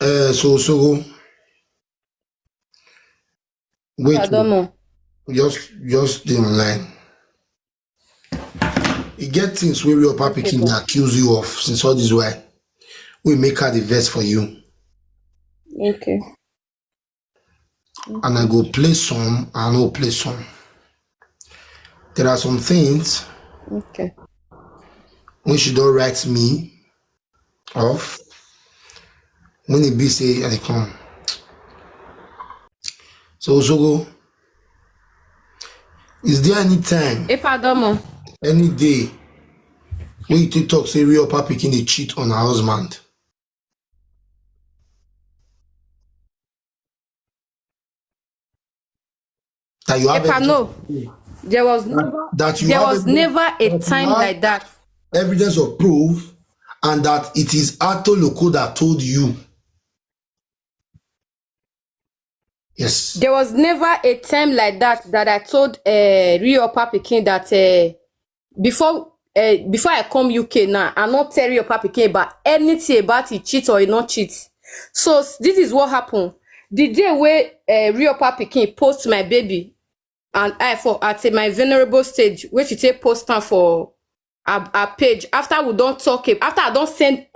So wait, Pardon me. just the online. You get things where your papa Pikin dey accuse you of since all this while. We make her the verse for you. Okay. And I go play some, I no play some. There are some things Okay. when she don't write me off, when it be say I come. So Osogo, is there any time, Pardon me. any day, when you take talk say real papa Pikin dey cheat on her husband? That you have No. There was never a time like that. Evidence of proof, and that it is Ato Loco that told you. Yes. There was never a time like that I told Realupperpikin that before I come UK now, I not tell Realupperpikin about anything about he cheat or he not cheat. So this is what happened. The day where Realupperpikin post my baby, and I for at my vulnerable stage, where she take post am for a page. After we don't talk, after I don't send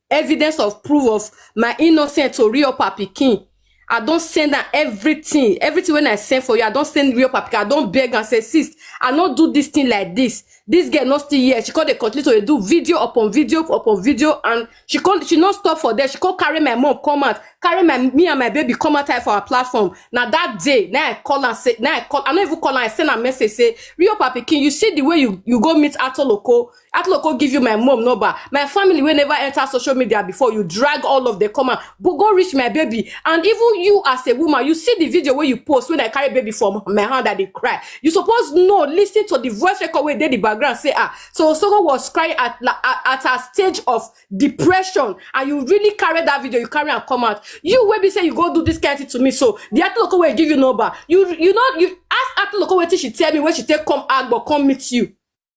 evidence of proof of my innocence to Realupperpikin, I don't send her everything when I send for you. I don't send Realupperpikin. I don't beg and say, sis, I not do this thing like this. This girl not still here. She can't continue to do video upon video upon video, and she not stop for there. She can't carry my mom come out, carry me and my baby come out for our platform. Now that day, now I call and say, I don't even call and I send a message say, Realupperpikin, you see the way you go meet Ato Loco. Ato Loco give you my mom number. My family will never enter social media before. You drag all of the comment, but go reach my baby. And even you as a woman, you see the video where you post when I carry baby from my hand that they cry. You suppose listen to the voice record where they the background say so Sogo was crying at a stage of depression, and you really carry that video, you carry and come out. You will be say you go do this kind of thing to me, so the Ato Loco will give you number. You ask Ato Loco what she tell me when she take come out but come meet you.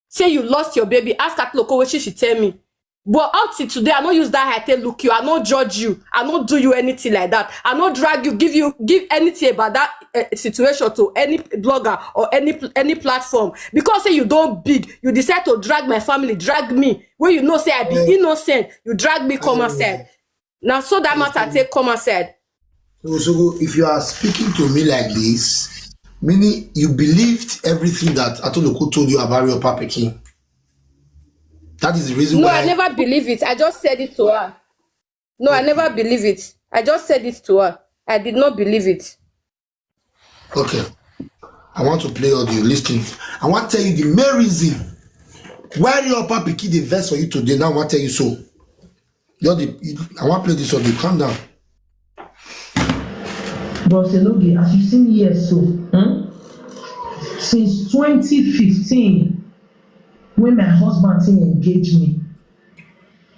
Say you lost your baby, ask Ato Loco what she tell me. But up to today, I don't use that hate look you. I don't judge you. I don't do you anything like that. I don't drag you, give anything about that situation to any blogger or any platform. Because say you don't big, you decide to drag my family, drag me. When you know say I be innocent, you drag me come and said. Now so that matter take come and said. So if you are speaking to me like this, meaning you believed everything that Ato Loco told you about your papa Pikin. That is the reason why. No, I never believe it. I just said it to her. No, I never believe it. I just said it to her. I did not believe it. Okay. I want to play audio. Listen. I want to tell you the main reason why your papa Pikin the verse for you today. Now I want to tell you so. I want to play this audio. Calm down. But Selogi, as you've seen here, so since 2015. When my husband engaged me,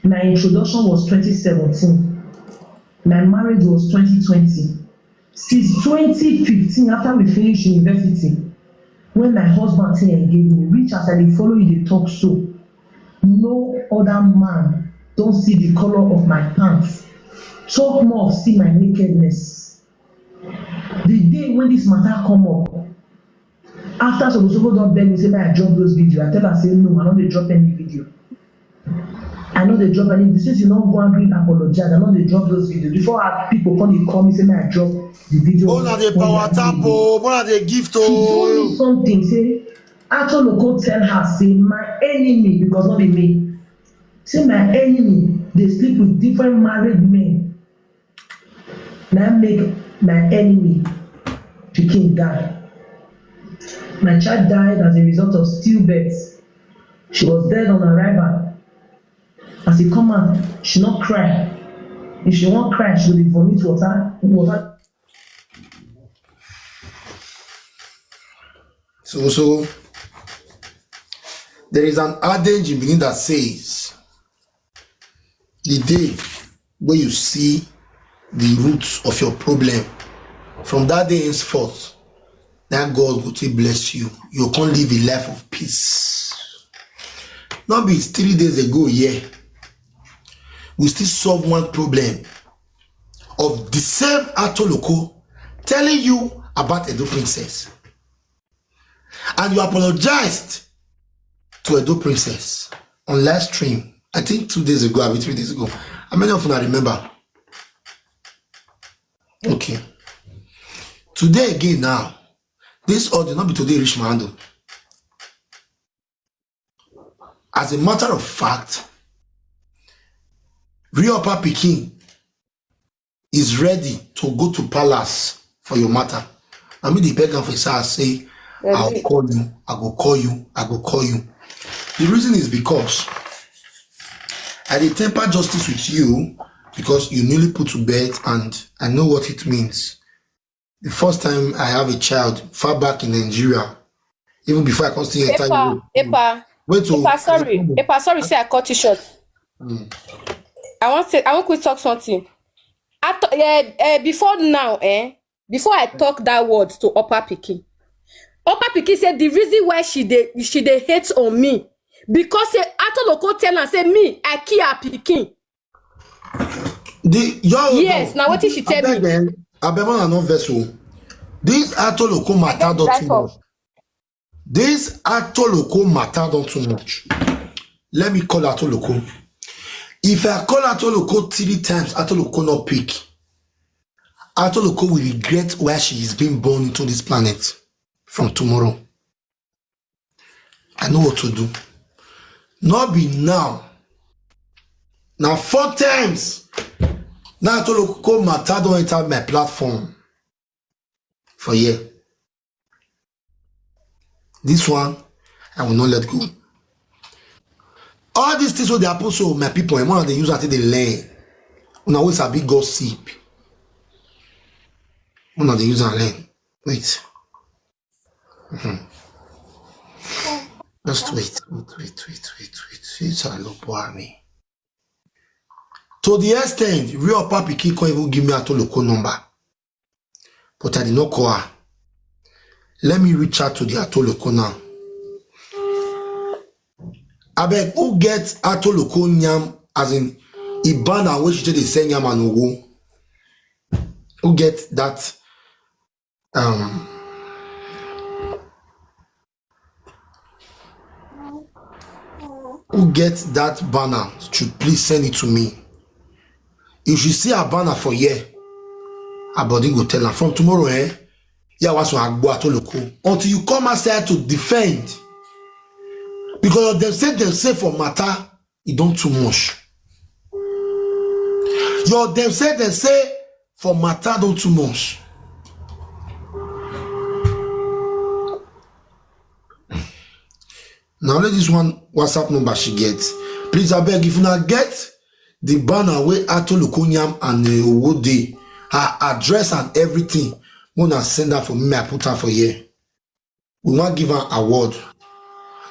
my introduction was 2017. My marriage was 2020. Since 2015, after we finished university, when my husband engaged me, which as I follow you, they talk so. No other man don't see the color of my pants. Talk more, see my nakedness. The day when this matter come up, after Soghosoghoshe don't beg me say I drop those videos, I tell her say no, I don't drop any video. I know they drop any. Since you don't go angry apologize, I know they drop those videos. Before people come, they call me say I drop the video. Oh, now they power tap, oh, now they gift, oh. She told me something. Say Ato Loco tell her say my enemy, because not be me. Say my enemy, they sleep with different married men. Now make my enemy Pikin die. My child died as a result of stillbirth. She was dead on arrival. As he come out, she not cry. If she won't cry, she will vomit water. So there is an adage in Benin that says, the day where you see the roots of your problem, from that day henceforth, that God will bless you. You can't live a life of peace. Not be 3 days ago, yeah. We still solve one problem. of the same Atoloko telling you about Edo Princess. And you apologized to Edo Princess on live stream, I think 2 days ago, or 3 days ago. How many of you remember? Okay. Today again now, this audio not be today reach my handle. As a matter of fact, Realupperpikin is ready to go to palace for your matter. I mean the pagan for say, I'll call you, I go call you, I go call you. The reason is because I did temper justice with you because you newly put to bed and I know what it means. The first time I have a child far back in Nigeria, even before I constantly enter you. Epa, sorry, say I cut you short. I want to talk something. Before now, before I talk that word to Upperpikin said the reason why she dey hate on me because say Atoloko tell her say me I kill her Pikin. Yes, now what did she tell me? Abema no vessel. This Atoloko matter don't too much. This Atoloko matter don't too much. Let me call Atoloko. If I call Atoloko 3 times, Atoloko not pick. Atoloko will regret why she is being born into this planet from tomorrow. I know what to do. Not be now. Now 4 times. Now Atoloko matter don't enter my platform. For year. This one, I will not let go. All these things what they happen so my people, and one of they use until they learn. When I always a big gossip. One of they use and learn. Wait. Just wait. I love boy me. To the extent, Realupperpikin can't even give me a Atoloko number. But I did not call her. Let me reach out to the Atoloko now. I beg, who gets Atoloko nyam as in Ibana which they say nyam and owo? Who gets that who gets that banner should please send it to me. If you see a banner for here, a body go tell her from tomorrow, yeah, what's one Atoloko until you come outside to defend. Because they say for matter, it don't too much. They say for matter don't too much. Now let this one WhatsApp number she gets. Please I beg if you not get the banner where Atoloko nyam and Owode, her address and everything, wanna send her for me, I put her for here. We want to give her award.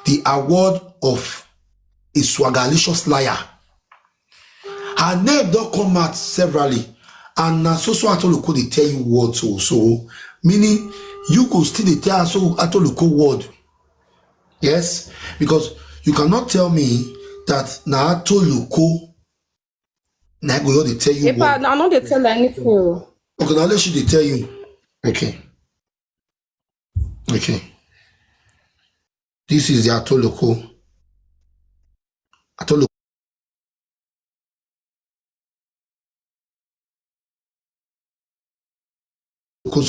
The award of a swagalicious liar. Her name don't come out severally. And now so Atoloko they tell you words also. Meaning you could still tell so Atoloko word. Yes? Because you cannot tell me that now Atoloko now go they tell you word. I know they tell anything. Okay, now let you they tell you. Okay. This is the Atoloko's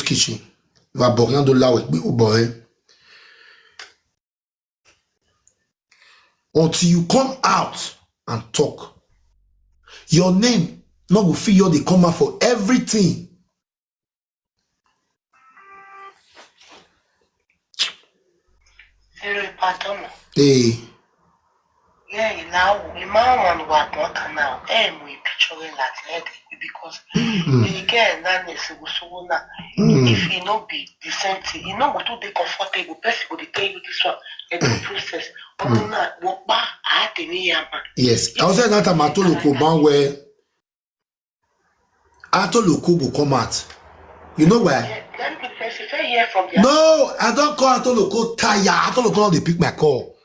kitchen. Va borien de là avec au boy. Until you come out and talk, your name not will feel they come out for everything. Hey. Yeah, now we man what now. We picturing that because again that is so now. If you not be the same thing, you know what to be comfortable. Person will tell you this one the process. Yes, I was saying that Atoloko ban where Atoloko will come out. You know where? No, I don't call Atoloko tired. Atoloko not they pick my call.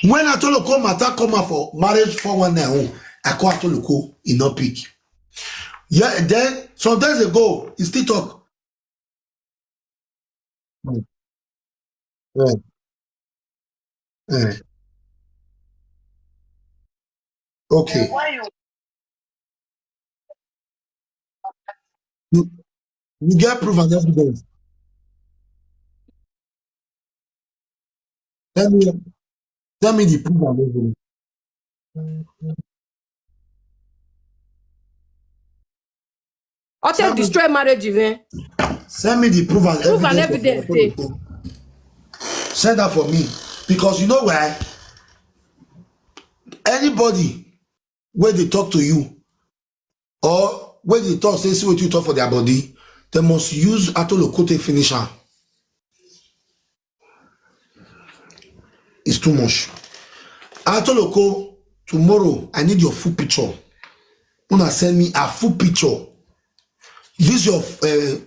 When Atoloko matter come out for marriage 419, I call Atoloko, he not pick. Yeah, then some days ago, he still talk. Mm. Yeah. Yeah. Okay. Why you You, you get proof and evidence. Tell me, tell me the proof and evidence. Or say Send me, destroy marriage even. send me the proof and Proof and evidence of your evidence dey. phone. Send that for me. Because you know why? Anybody where they talk to you or when they talk, say see what you talk for their body, they must use atolokote finisher. It's too much. Atoloko, tomorrow I need your full picture. Una send me a full picture. This your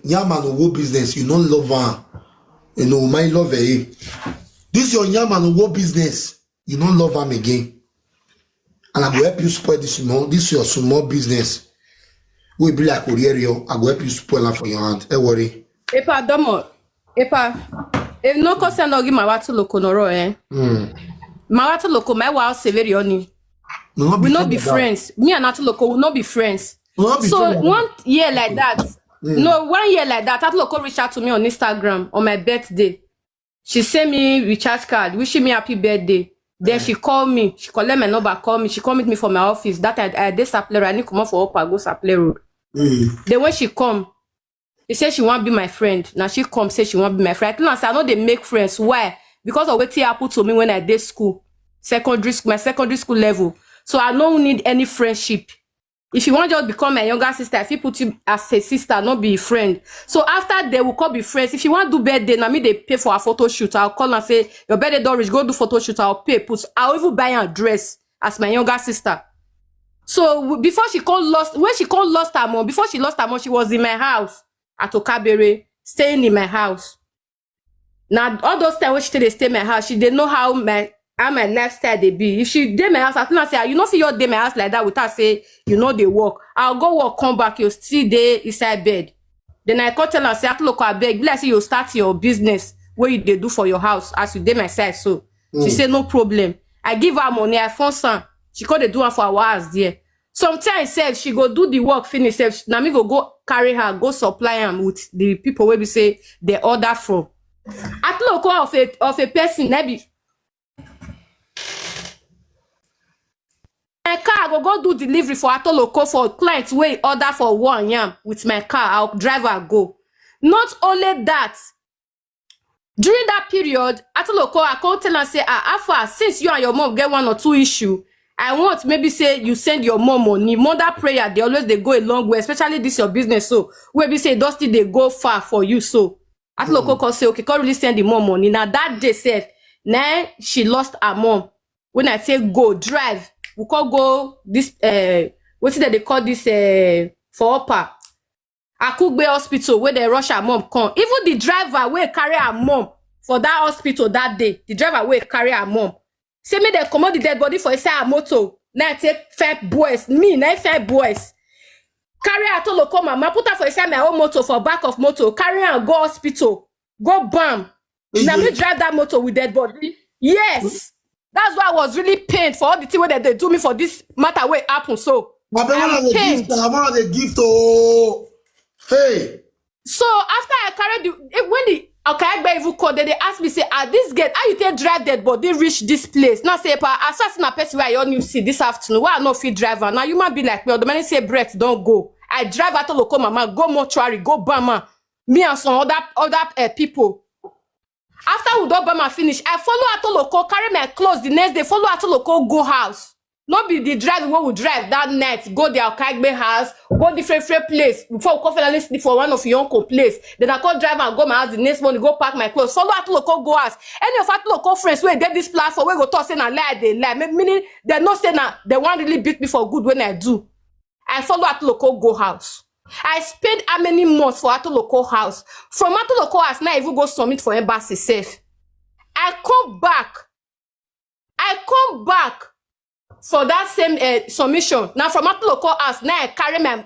yam and owo business. You don't love her. You know, my love her. This your yam and owo business. You don't love am again. And I go help you spoil this small. This your small business. We be like Orierio. I go help you spoil am for your hand. Don't worry. Epa domo. Epa. If no concern no give my watu loko noro My watu loko my wa severi oni. No, not We be not be friends. Me and Atuloko will not be friends. No, not be So friends. 1 year like that. No, 1 year like that. Atuloko reached out to me on Instagram on my birthday. She sent me recharge card, wishing me happy birthday. Then she called me. She collect my number, call me. She come meet me for my office. That I did Saple Road. I need to come up for Upper, go Saple Road. Then when she come, she said she want be my friend. Now she come say she want be my friend. I know they make friends. Why? Because of what happened to me when I did school, my secondary school level. So I don't need any friendship. If you want to just become my younger sister, if you put you as a sister, not be a friend. So after they will come be friends. If you want to do birthday, now me they pay for a photo shoot. I'll call and say your birthday don't reach, go do photo shoot. I'll pay. I'll even buy a dress as my younger sister. So before she called lost, when she called lost her mom, before she lost her mom, she was in my house at Okabere, staying in my house. Now all those times when she stay in my house, she didn't know how my lifestyle they be. If she did my house, I think I say, you know, for your day my house like that without say, you know, they work. I'll go work, come back, you still there inside bed. Then I call tell her, say, look, I beg, like say you start your business, what you they do for your house as you did my side. So she said, no problem. I give her money, I found some. She could do her for hours there. Sometimes said she go do the work, finish. Now me go carry her, go supply them with the people where we say they order from. At local of a person, maybe my car, I go do delivery for Atoloko for clients wey order for 1 yam with my car. I'll drive her go. Not only that, during that period, Atoloko, I can't tell and say, Alpha, since you and your mom get 1 or 2 issue, I want maybe say you send your mom money. Mother prayer, they go a long way, especially this your business. So maybe say Dusty, they go far for you. So Atoloko can say, okay, can't really send the mom money. Now that day said, now she lost her mom. When I say go, drive, we can go this what's it that they call this for upper Akugbe hospital where they rush her mom come. Even the driver will carry her mom for that hospital that day. The driver will carry her mom. Say me they commode the dead body for inside her motor. Now I take 5 boys. Me, 5 boys. Carry her to local mama, put her for inside my own motor for back of motor. Carry her go hospital. Go bam. Now me drive that motor with dead body. Yes. That's why I was really pained for all the thing that they do me for this matter where it happen. So I'm pained. I want a gift. Oh, hey. So after I carried when the okay, even called, they asked me, say, this gate, how you take drive that body reach this place? Now say, as far as a person where I only see this afternoon, why I not fit driver? Now you might be like me, or the man say breath, don't go. I drive out to local mama, go mortuary, go Bama. Me and some other people. After we don't Bama finish, I follow Atoloko, carry my clothes the next day, follow Atoloko, go house. Not be the drive where we drive that night, go their Kpai house, go different place, before we come finally sleep for one of your uncle place. Then I call drive and go my house the next morning, go pack my clothes, follow Atoloko, go house. Any of Atoloko friends where get this platform, where go talk say na lie, they lie. Meaning they not say na they want really beat me for good when I do. I follow Atoloko, go house. I spend how many months for Atoloko house? From Atoloko house, now I even go submit for embassy safe. I come back for that same submission. Now from Atuloko house, now I carry my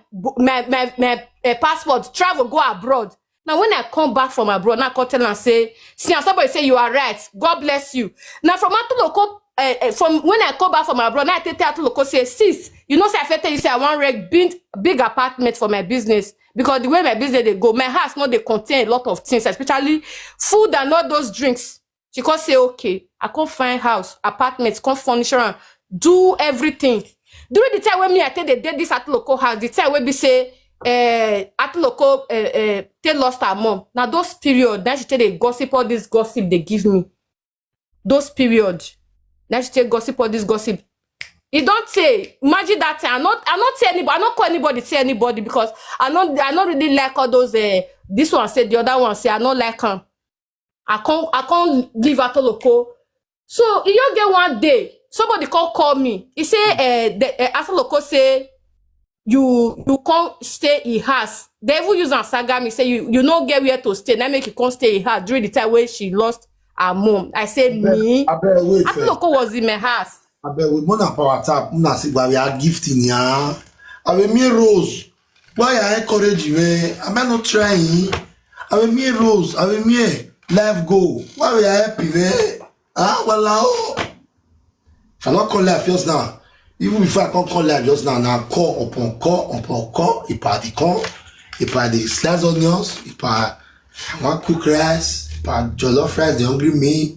passport, travel, go abroad. Now when I come back from abroad, now I call tell and say, see, and somebody say you are right. God bless you. Now from Atuloko, from when I come back from abroad, now I tell Atuloko say, sis, you know, say I tell you say I want rent big apartment for my business. Because the way my business they go, my house not they contain a lot of things, especially food and all those drinks. She can say, okay, I can't find house, apartments, come furniture, and do everything. During the time when me I tell they did this at local house, the time when we say at local they lost her mom. Now those period, then she tell they gossip all this gossip they give me. Those period. Then she tell gossip all this gossip. He don't say, imagine that time. I not say anybody, I not call anybody say anybody because I not really like all those this one said, the other one say I not like them. I can't leave at local. So you get one day, somebody call me. He say after local say you can't stay in house. They even use an saga me say you no get where to stay. Now make you can't stay in house during the time when she lost her mom. I said me. After local was in my house. I bet we mona power tap, mona see why we are gifting ya. I mean me Rose. Why I encourage you? I'm not trying. I mean me Rose. I mean me life go. Why we are happy? Well, if I not call life just now, even before I can't call life just now, now call upon call. If I the sliced onions, if I want cook rice, if I jollof rice, the hungry me.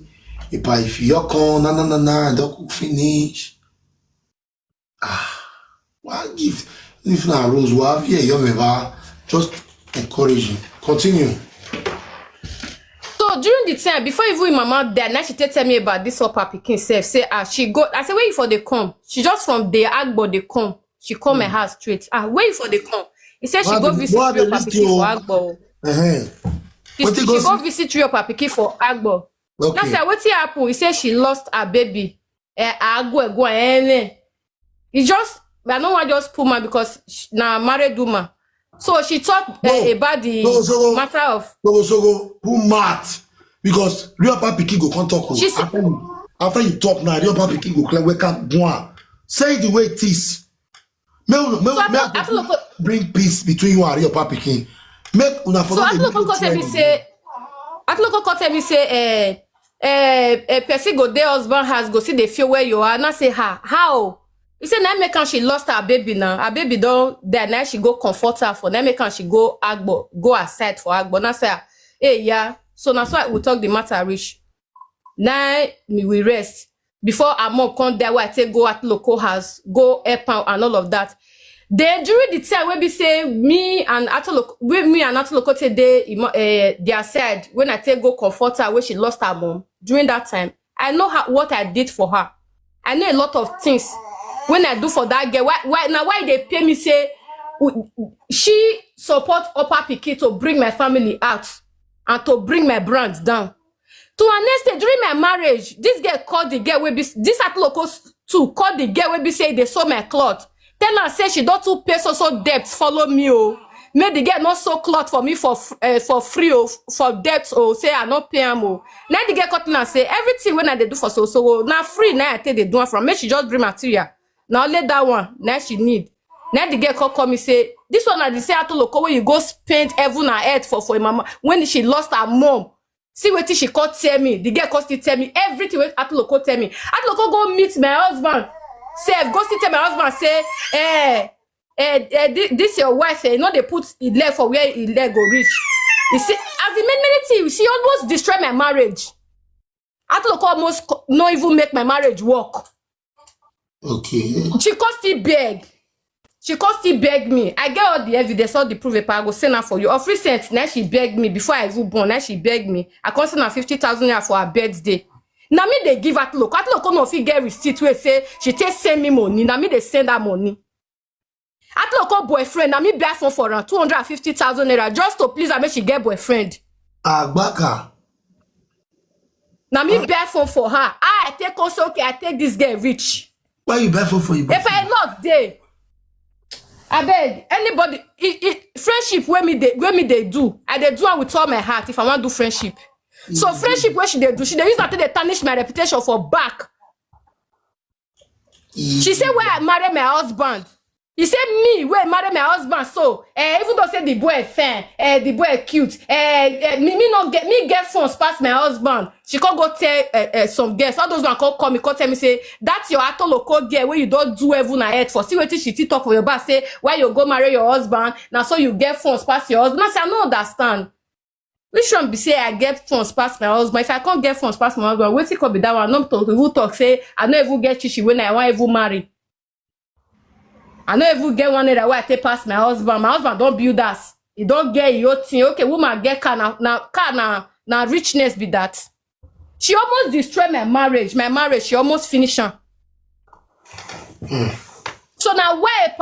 If you come, na, don't cook finish. What gift? If na Rose, what have you ever just encouraging. Continue. So during the time before even mama died, now she tell me about this Pikin self. Say she go. I say where you for the come? She just from the Agbo they come. She come my house straight. Where you for the come? He said she go visit Realupperpikin for Agbo. She go visit Realupperpikin for Agbo. Okay. Now say what happened? He said she lost her baby. He just I don't want just pull man because now married woman. So she talked about the matter of who mad because Realupperpikin go come talk. After you talk now, Realupperpikin go clear wake up one. Say the way it is. Bring peace between you and Realupperpikin. Make una for me say person go there husband has go see the feel where you are. Now say how? He said now make she lost her baby now. Her baby don't there now she go comfort her for now make she go Agbo, go aside for Agbo. Now say hey yeah. So now so we talk the matter rich. Now we rest. Before our mom come there where I take go at local house, go help and all of that. Then during the time when we say me and Atuloko today their side when I take go comfort her when she lost her mom during that time, I know what I did for her. I know a lot of things when I do for that girl. Why they pay me say she support Pikin to bring my family out and to bring my brand down. To an extent during my marriage, this girl called the girl will be this Atuloko too called the girl will be say they saw my cloth. Tell her say she don't to pay so debts follow me Make the girl not so cloth for me for free for debts say I not pay am Now the girl cut and say everything when I they do for so now free now I take the do from. Make she just bring material. Now let that one now she need. Now the girl call me say this one I say Atuloko when you go spend heaven and earth for mama when she lost her mom. See what she called tell me. The girl cost tell me everything what Atuloko tell me. Atuloko go meet my husband. Say go see tell my husband say this your wife you know they put it leg for where it leg go reach. You see as the many things she almost destroy my marriage. Atuloko almost not even make my marriage work. Okay. She could still beg. She could still beg me. I get all the evidence, all the proof. I go send her for you. Of recent, now she begged me before I even born. Now she begged me. I can send her 50,000 naira for her birthday. Now me they give Atuloko. Atuloko no fit get receipt where say she take send me money. Now me they send her money. Atuloko boyfriend. Now me buy phone for her 250,000 naira just to please her make she get boyfriend. Agbaka. Now me buy phone for her. I take also okay. I take this girl rich. Why you buy phone for you? If I not there, I beg anybody. Friendship where me they do. I they do it with all my heart. If I want to do friendship. So friendship where she they do, she they use that to tarnish my reputation for back. She say where I marry my husband. He said me where I marry my husband. So even though say the boy fair, the boy cute, me get phones past my husband. She can't go tell some girls. All those one call me, call tell me say that's your atoloko girl where you don't do even ahead for. See what she talk for your back. Say why you go marry your husband now? So you get phones past your husband. I say I don't understand. Which one be say I get phones past my husband? If I can't get phones past my husband, wait till could be that one. Not talk. Who talk say I don't even get chichi when I want even marry. I don't even get one that way I take past my husband. My husband don't build us. He don't get your thing. Okay, woman get car now richness be that. She almost destroyed my marriage. My marriage, she almost finished her. So now where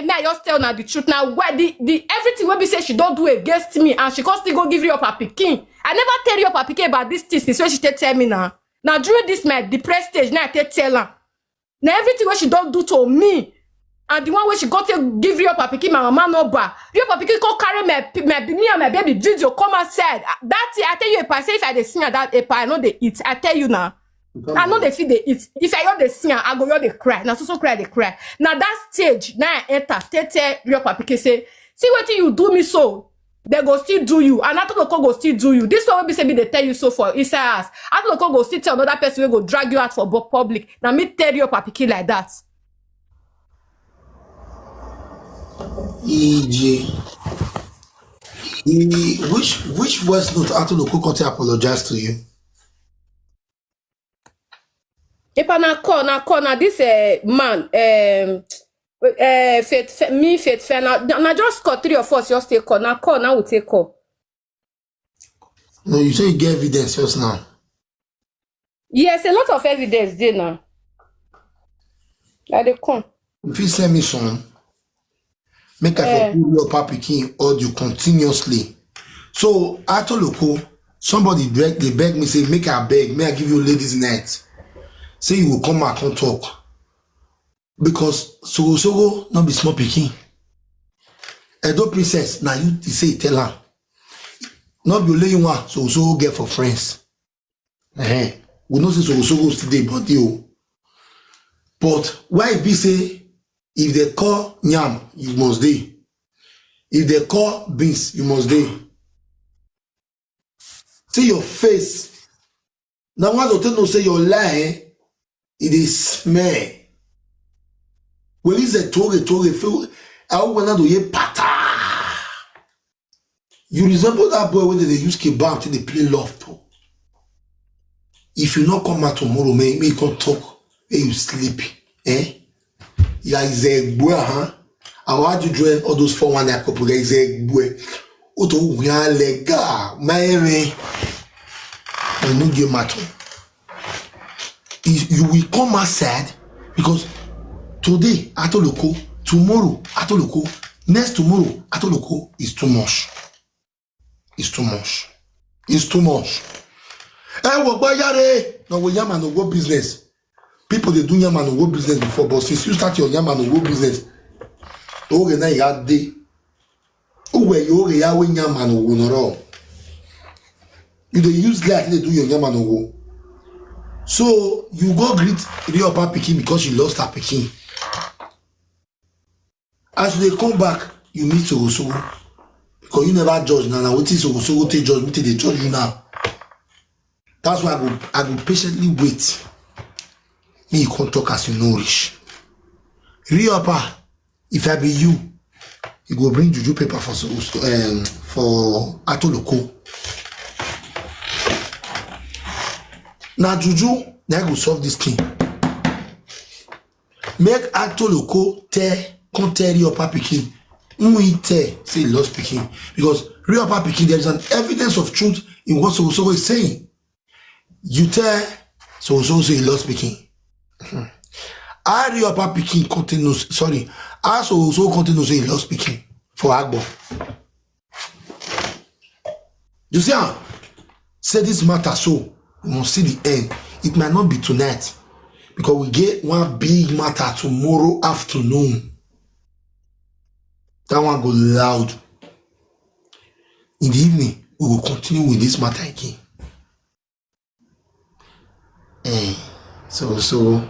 may I just tell now the truth? Now where the everything will be say she don't do against me and she can't still go give Realupperpikin. I never tell Realupperpikin about this thing since when she tell me now. Now during this my depressed stage, now I tell her. Now everything what she don't do to me. And the one where she got to give Realupperpikin, my mama no bar. Realupperpikin go carry me and my baby video come outside. That's it. I tell you, if I say if I dey sing that if I know they eat, I tell you now. I know they feel they eat. If I hear the sing, I go hear they cry. Now so cry, they cry. Now that stage, now I enter. Tell Realupperpikin say, see what you do me so. They go still do you. And after the call go still do you. This one will be say they tell you so for inside us. After the call go still tell another person will go drag you out for public. Now me tell Realupperpikin like that. Which voice note after the cook apologize to you? If I na this man faith now just call 3 or 4 just take call now we take call. No, you say you get evidence just now. Yes, a lot of evidence there now. They come. If you send me some, make I for Realupperpikin audio continuously. So after local, somebody they beg me say make I beg, may I give you ladies night. Say you will come back and talk. Because Soghosoghoshe not be small pikin. Edo princess, now you say tell her. Not be only one Soghosoghoshe get for friends. We know say Soghosoghoshe today body o. But why it be say if they call yam, you must dey. If they call beans, you must dey. See your face. Now once you tell say your lie, it is smell. When is a Tori feel I want to hear pata. You resemble that boy when they use Kpai till they play love too. If you not come out tomorrow, may you can talk when you sleep. Yeah, is a boy, huh? I want you draw all those 419 couple guys a boy. Oto ya lega, my no get matter. You will come outside because today atoloko, tomorrow atoloko, next tomorrow atoloko is too much. It's too much. It's too much. What boy yare? No we yam and no go business. People they do yam and no go business before, but since you start your yam and no go business, okay now you had day. Where you okay ya when yam and no go no. You dey use like they do your yam and no go. So you go greet Realupperpikin because you lost her pikin. As they come back, you meet Soghosoghoshe because you never judge now. What is Soghosoghoshe take judge? What they judge you now? That's why I go patiently wait. Me you can't talk as you know rich. Realupper, if I be you go bring juju paper for atoloko. Now juju, now go solve this thing. Make atoloko come tell Realupperpikin. Say he lost Pikin. Because Realupperpikin, there is an evidence of truth in what Soghosoghoshe is saying. You tell Soghosoghoshe say he lost Pikin. Realupperpikin continues, sorry. Soghosoghoshe continues say he lost Pikin for Agbo. You see how? Say this matter so. We must see the end. It might not be tonight because we get one big matter tomorrow afternoon. That one go loud. In the evening, we will continue with this matter again. So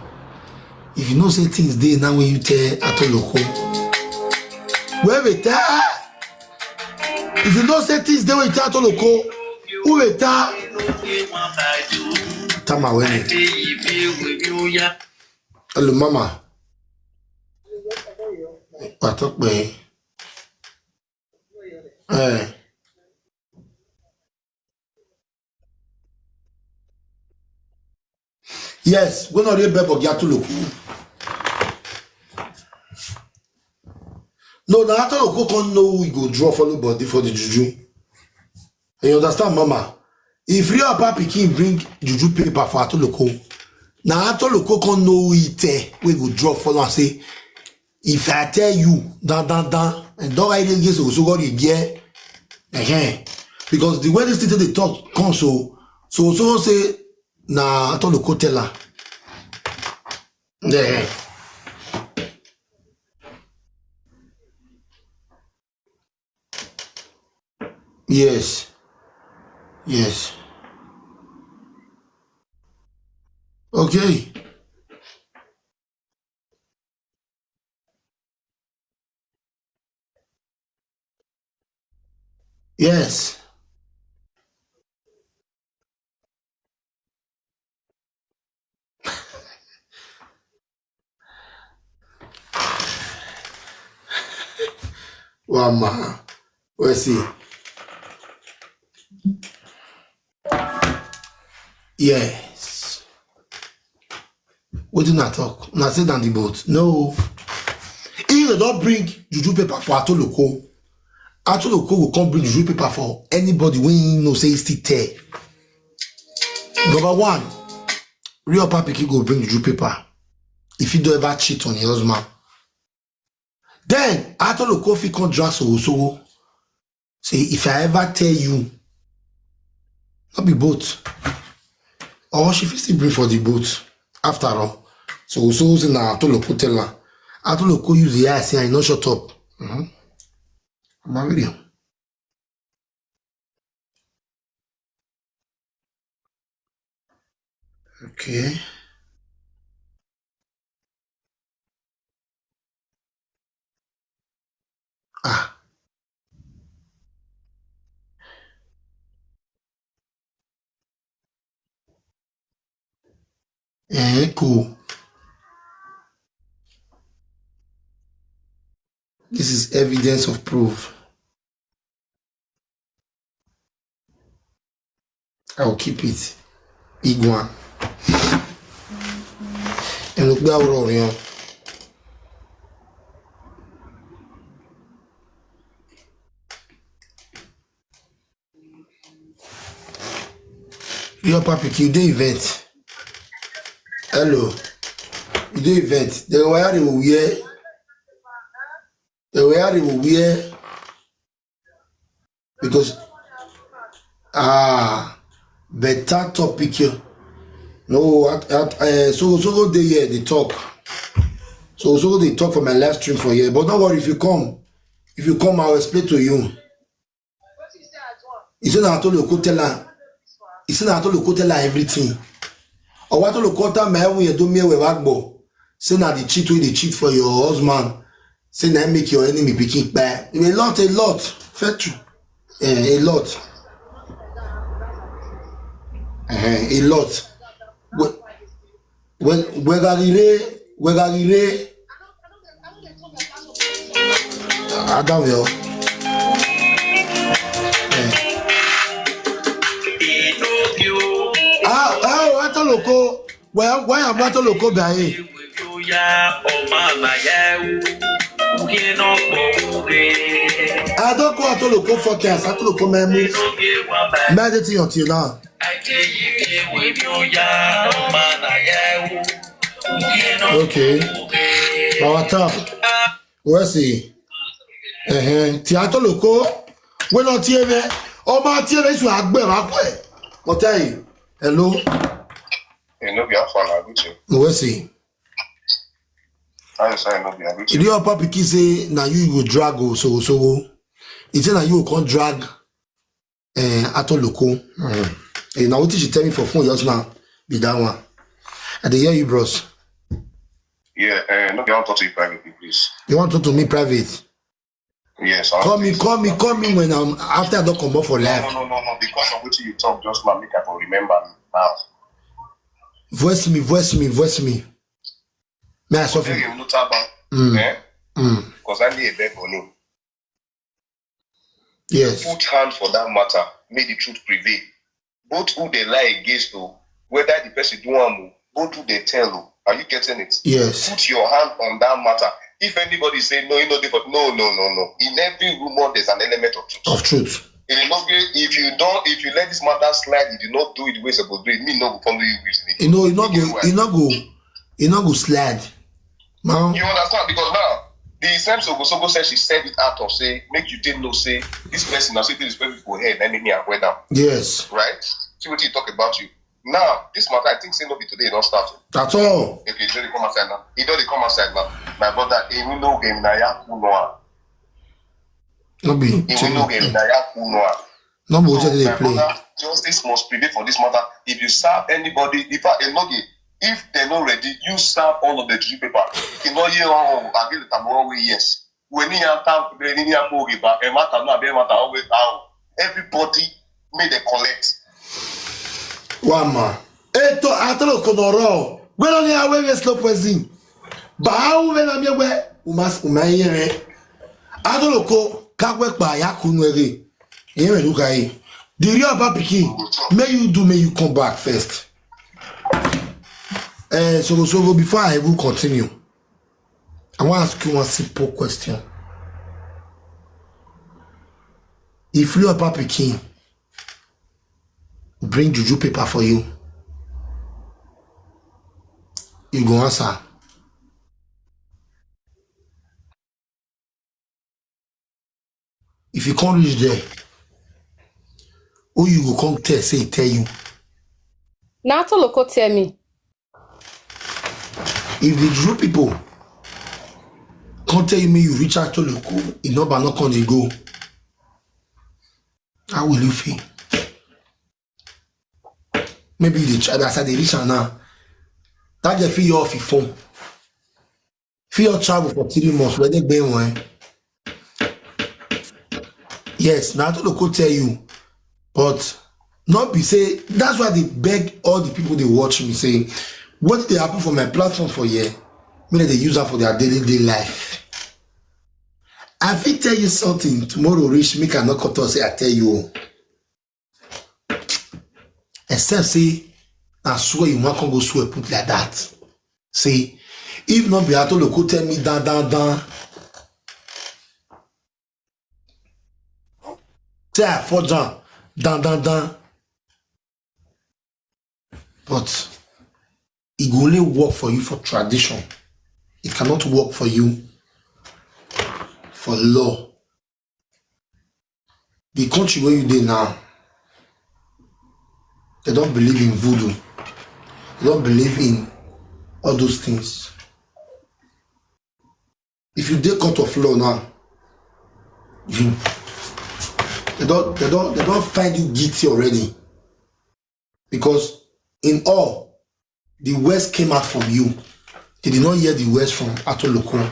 if you know say things dey now when you tell Atoloko, where we tell? If you know say things dey when you tell Atoloko, who we tell? Tama when? Hello, mama. What up, man? Yes, we're not able to get to look. No, now Atoloko can't know we go draw follow body for the juju. You understand, mama? If Realupperpikin bring juju paper for Atoloko, now Atoloko can't know it. We go draw follow and say, if I tell you, dan, and don't write it against Soghosoghoshe again. Because the way this thing they talk come so say na Atoloko tell her. Yeah. Yes. Okay. Yes. Wow, man. Let's see. Yes. What do not talk? Not sit on the boat. No. If they don't bring juju paper for Atoloko will come bring juju paper for anybody when you know say still there. Number one, Realupperpikin go bring juju paper if you don't ever cheat on your husband. Then Atoloko fit come drag Soghosoghoshe. Say if I ever tell you, not be boat. Or she fit still bring for the boat. After all, Soghosoghoshe say na Atoloko tell her. Atoloko use the eye say I no shut up. I'm video. Okay. Cool. This is evidence of proof. I will keep it. Iguan. And look down on Realupperpikin, you do event. Hello. You do event. The way they will wear. Because better topic here. No, so they here they talk. So they talk for my live stream for here. But don't worry, if you come, I'll explain to you. It's not Atoloko tell her. It's not Atoloko tell her everything. Or what Atoloko tell me when you do me with Agbo. Say na the cheat when they cheat for your husband. Say na make your enemy Pikin Kpai. A lot. Fair true. A lot. A lot. Wegarire. Adam yo. Atoloko. Why am Atoloko by? I don't go Atoloko forecast. Atoloko memu. Meditate until now. Okay. Our top. Where's he? Atoloko. We're not here. Oh, my tear is to Agbe. What tell you? Hello. Where's he? Realupperpikin say now you go drag Soghosoghoshe. He say now you can't drag Atoloko. Now what did you tell me for phone just now? Be that one. I dey hear you, bros. Yeah, no, I want to talk to you privately, please. You want to talk to me private? Yes. Call me when I'm after I don't come up for life. No. Because of what you talk just now, make I can remember now. Voice me. May I suffer? You know about because I need a beg on you. Yes. Put hand for that matter, make the truth prevail. Both who they lie against, whether the person do one, both who they tell. Are you getting it? Yes. Put your hand on that matter. If anybody say no, you know different. No. In every rumor, there's an element of truth. If you let this matter slide, you do not do it the way it's supposed to do it. Me no go follow you reasoning. You not go slide. Man. You understand? Because now the same Soghosoghoshe she said it out of say make you didn't know say this person now say this person for head and then here wear down. Yes. Right? See what he talk about you. Now this matter I think say no be today not start. That's all. Okay, so they come outside now. He don't come outside now. My brother, he will know game na ya kunoa. No be. He will know game na ya kunoa. No be so, they my play. brother, justice must prevail for this matter. If you serve anybody, if they're not ready, you serve all of the G paper. You know, you I get the taboo yes. When you have time, everybody made a collect. One man. Eto atolo konoro. When on your way slow poison. Ba how when am we umas umayere. Atolo ko kakwe pa ya kunwere. Yeme lukai. The Realupperpikin, may you come back first. So before I will continue, I want to ask you one simple question. If Realupperpikin bring juju paper for you, you go answer. If you can't reach there, who you go come tell you? Now to look tell me. If the juju people can't tell me you reach out to local, in number not can they go. How will you feel? Maybe you try that they reach out now. That just feel you off your phone. Feel your travel for 3 months where they be one. Yes, now to local tell you, but not be say that's why they beg all the people they watch me say, what did they happen for my platform for year? Maybe they use that for their daily life. I fit tell you something tomorrow reach me cannot cut us say I tell you. Except say I swear you want to go swear put like that. Say if not be at all local tell me down. Say I fall down. But it will only work for you for tradition. It cannot work for you for law. The country where you dey now, they don't believe in voodoo. They don't believe in all those things. If you dey court of law now, they don't find you guilty already. Because in all, the words came out from you. They did not hear the words from Atoloko.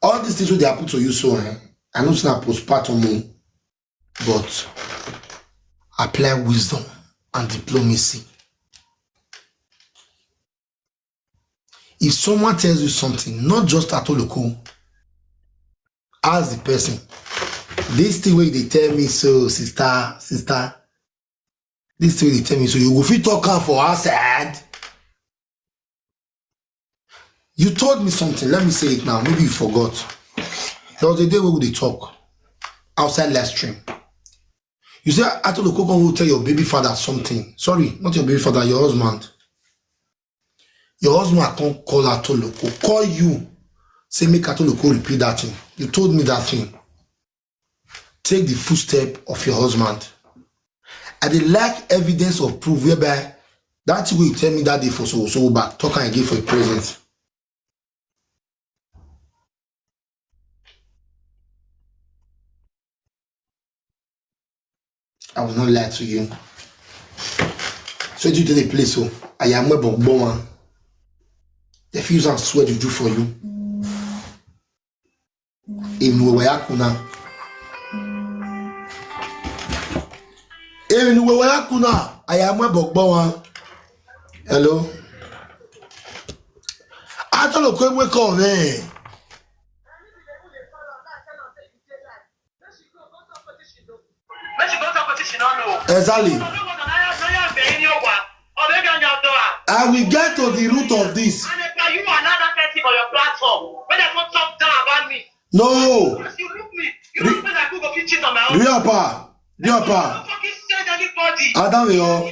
All these things they happen to you so I know it's not postpartum, but apply wisdom and diplomacy. If someone tells you something, not just Atoloko, ask the person. This thing where they tell me so, sister. This thing they tell me so, you go fit talk her for her side. You told me something, let me say it now, maybe you forgot. There was a day where they talk outside live stream. You say Atoloko will tell your baby father something. Sorry, not your baby father, your husband. Your husband can't call Atoloko, call you. Say make Atoloko repeat that thing. You told me that thing. Take the footstep of your husband. And they lack evidence of proof whereby that thing will tell me that day for so back. Talk and give for a present. I will not lie to you. So you to the place so I am a bon. they fuse and swear to do for you. In Wewayakuna. In Wewayakuna, I am a Bogbawan. Hello? I don't know when we call me. Exactly. I will get to the root of this. You are another person on your platform. When they don't talk down about me. No. You look me. You look me like who go cheat on my own. Realupper. Don't fucking send anybody. Adam yo.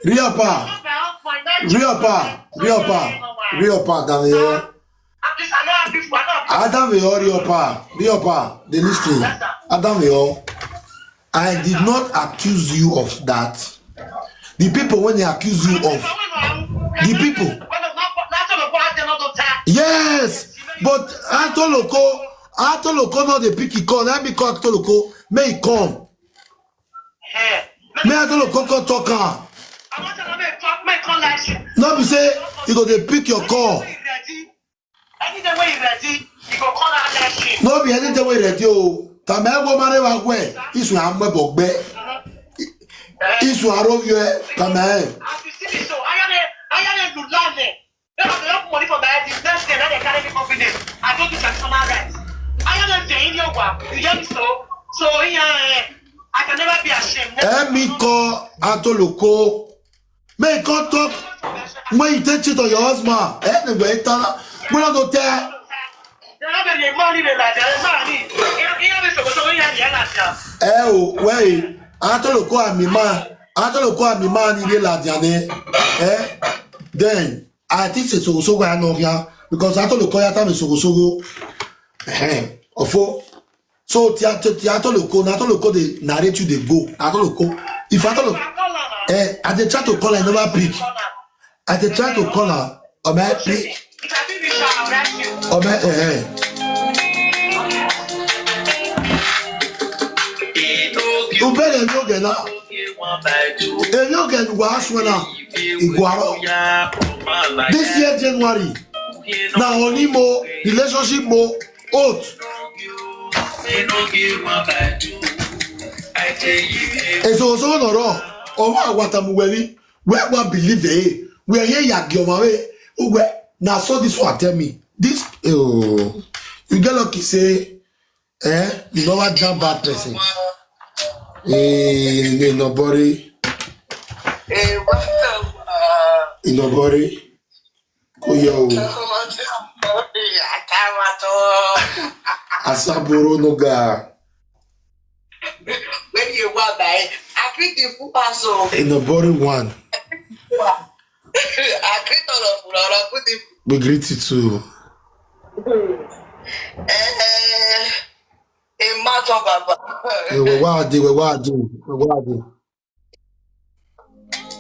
Realupper. Realupper. Adam yo. Adam yo. Realupper. The listening. Adam yo. I did not accuse you of that. The people when they accuse you of the people. Yes, but Atoloko not the Pikin call. Let me call Atoloko. May he come. May Atoloko come talk. No, be say you go to pick your call. No, be anything way ready. Oh, Tamego mare wa gwe. Isu amwe bogbe. Isu aro yue. Tamego. They have money for my business, and they carry me confidence. I go to traditional rights. I am a Indian one. You hear me so I can never be ashamed. Let me call Atoloko. May God talk. When you take it on your husband, anyway, we're not going to tell. Oh, wait. Atoloko and me man, he la then. I think c'est Soghosoghoshe I know here because I told the call time is Soghosoghoshe. So theater loco, not loco they narrate you they go. I told loco. If I told I dey try to call her never pick. I dey try to call her. Or may pick. Or may You better know get now. And you get was when this year January. Now only more relationship more oath. And so no wrong. Oh what I'm wearing. Where one believe it. We are here Yagiomaway. Now so this one tell me. This you get lucky say you know what jump bad person. Nobody. Nobody. Yo. Asaboro noga. When you want that, I treat the full person. Nobody one. I treat all of you. We greet you too. We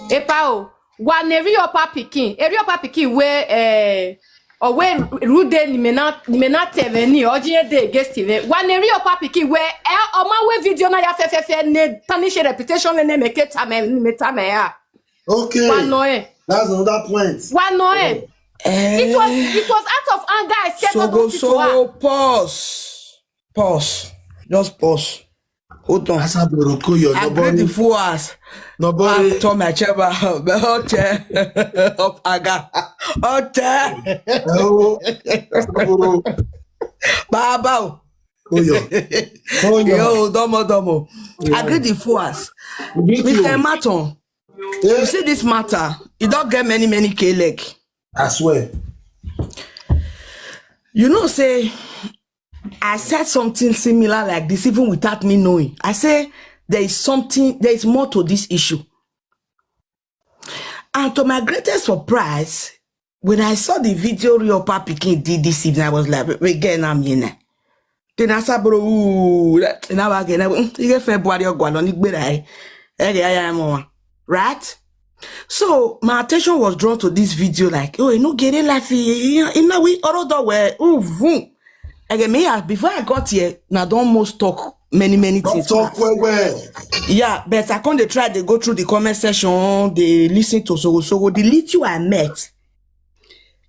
Epa wa Realupper Pikin. Realupper Pikin where or when rude nimena teveni ojiye de guest TV. Wa Realupper Pikin where o ma we video na ya fe ne tarnish reputation we ne make it me ya. Okay. That's another point. One no it was out of anger I said Pause. Just pause. Hold on. I agree the full ass. Nobody. I told my chair of aga. Baba. Yo, domo. Agree the full ass. Mr. Maton. You see this matter, you don't get many K-leg. I swear. You know, say, I said something similar like this even without me knowing. I say, there is more to this issue. And to my greatest surprise, when I saw the video Realupperpikin did this evening, I was like, wait, get I'm in. Then I said, bro, now again, you get February or Guadalajara, right? So my attention was drawn to this video, like, oh, you know, getting life, you know, we all were, again, before I got here, now don't almost talk many things. Talk well. Yeah, but I can't try to go through the comment section, they listen to Soghosoghoshe, the little I met.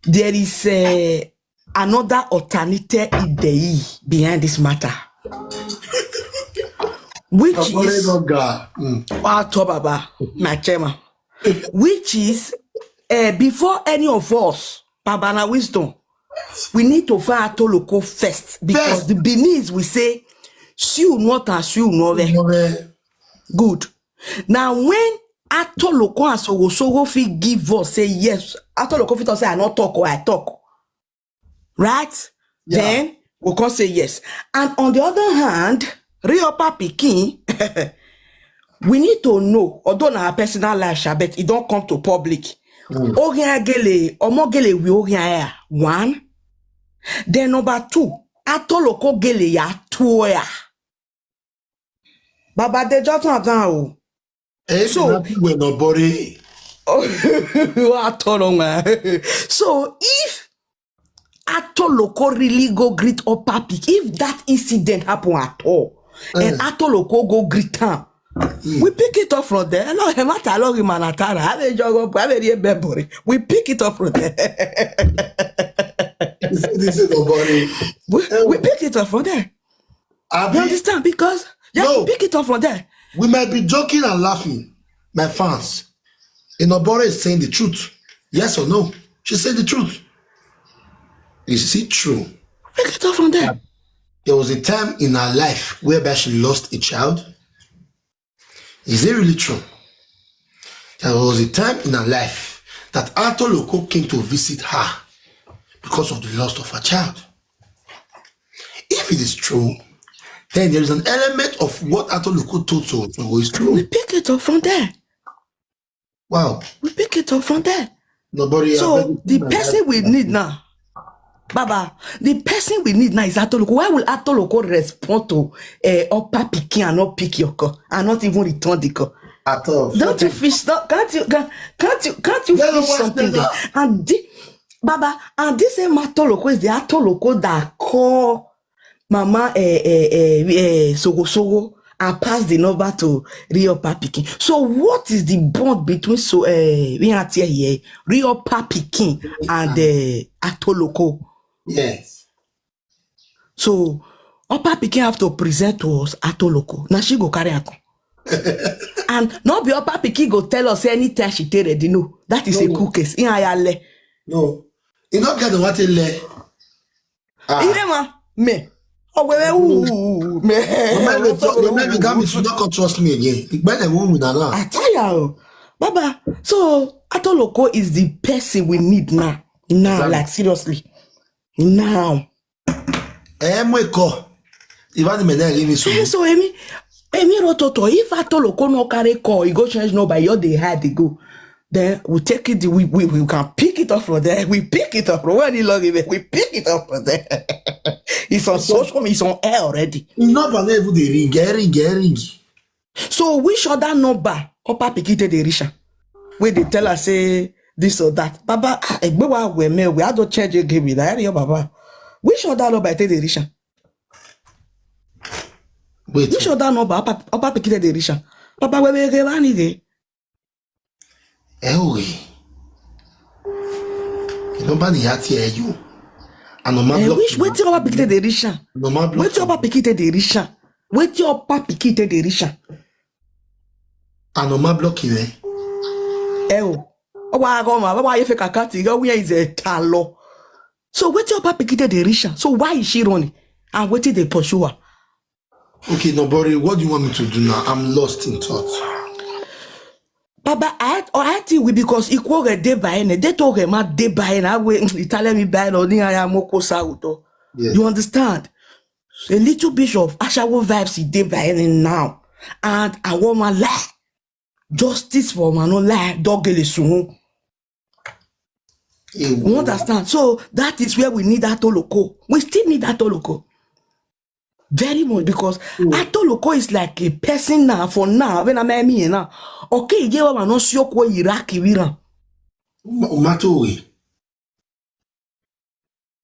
there is another alternative idea behind this matter, which is my chairman, which is before any of us, Babana wisdom, we need to find Atoloko first, because the Beninese will say, "Siu not and siu no." Good. Now when Atoloko and Soghosoghoshe give us say yes, Atoloko fit say I not talk or I talk, right? Yeah. Then we can say yes. And on the other hand, Realupperpikin, we need to know, although na our personal life, but it don't come to public. One. Then number two, Atoloko gele ya toya. Baba de Jotan down. So we're not body. So if Atoloko really go greet Upperpikin, if that incident happen at all, and Atoloko go greet him, we pick it up from there. We pick it up from there. This is nobody. We pick it up from there. You understand? Because we pick it up from there. We might be joking and laughing, my fans. Inobore is saying the truth. Yes or no? She said the truth. Is it true? Pick it up from there. There was a time in her life whereby she lost a child. Is it really true? There was a time in her life that Atoloko came to visit her because of the loss of her child. If it is true, then there is an element of what Atoloko told so is true. We pick it up from there. Wow. We pick it up from there. Nobody. So the person we need now, Baba, the person we need now is Atoloko. Why will Atoloko respond to Upperpikin and not pick your call and not even return the call? At all. Don't you fish? Can't you fish something there? And Baba, and this Atoloko is the Atoloko that call Mama Soghosoghoshe and pass the number to Realupperpikin. So what is the bond between Realupperpikin and Atoloko? Yes. So Upperpikin have to present to us Atoloko. Now she go carry her. And not be Upperpikin go tell us anytime she tell ready. No, that is a cool case. No. You not get the what in there. Me. Oh, me got me to not trust me again. I tell you, Baba. So Atoloko is the person we need now. Now, like seriously. Now. So Emi Rototo, if Atoloko no carry call, you go change number, you're the hard to go. Then we take it, we can pick it up from there. We pick it up from where he log it. We pick it up from there. It's on social, it's on air already. Ring. So which other number Upperpikin the Risha? Where they tell us say this or that. Baba, we had to change your game with that. Baba. Which other number take the Risha? Wait. Which other number Upperpikin the Risha? Baba, we get money there. Oui. Nobody had to hear you. Which wait till Upperpikin the Risha? Wait till Upperpikin the Risha? Wait till Upperpikin the Risha? Anoma block you, why you fake a cat? Where is a talo? So wait till Upperpikin the Risha. So why is she running? And wait till they pursue her. Okay, nobody, what do you want me to do now? I'm lost in thought. Baba, I think we because equal a day by any they talk about day by and I will Italian me by or near Moko Sauto. You understand? A little bit of Ashawo vibes day by any now. And I want my lie. Justice for my no lie, dog soon. You understand? So that is where we need Atoloko. We still need Atoloko. Very much because Atoloko is like a person now for now. When I'm me now, okay, you are not sure what Iraqi Iran.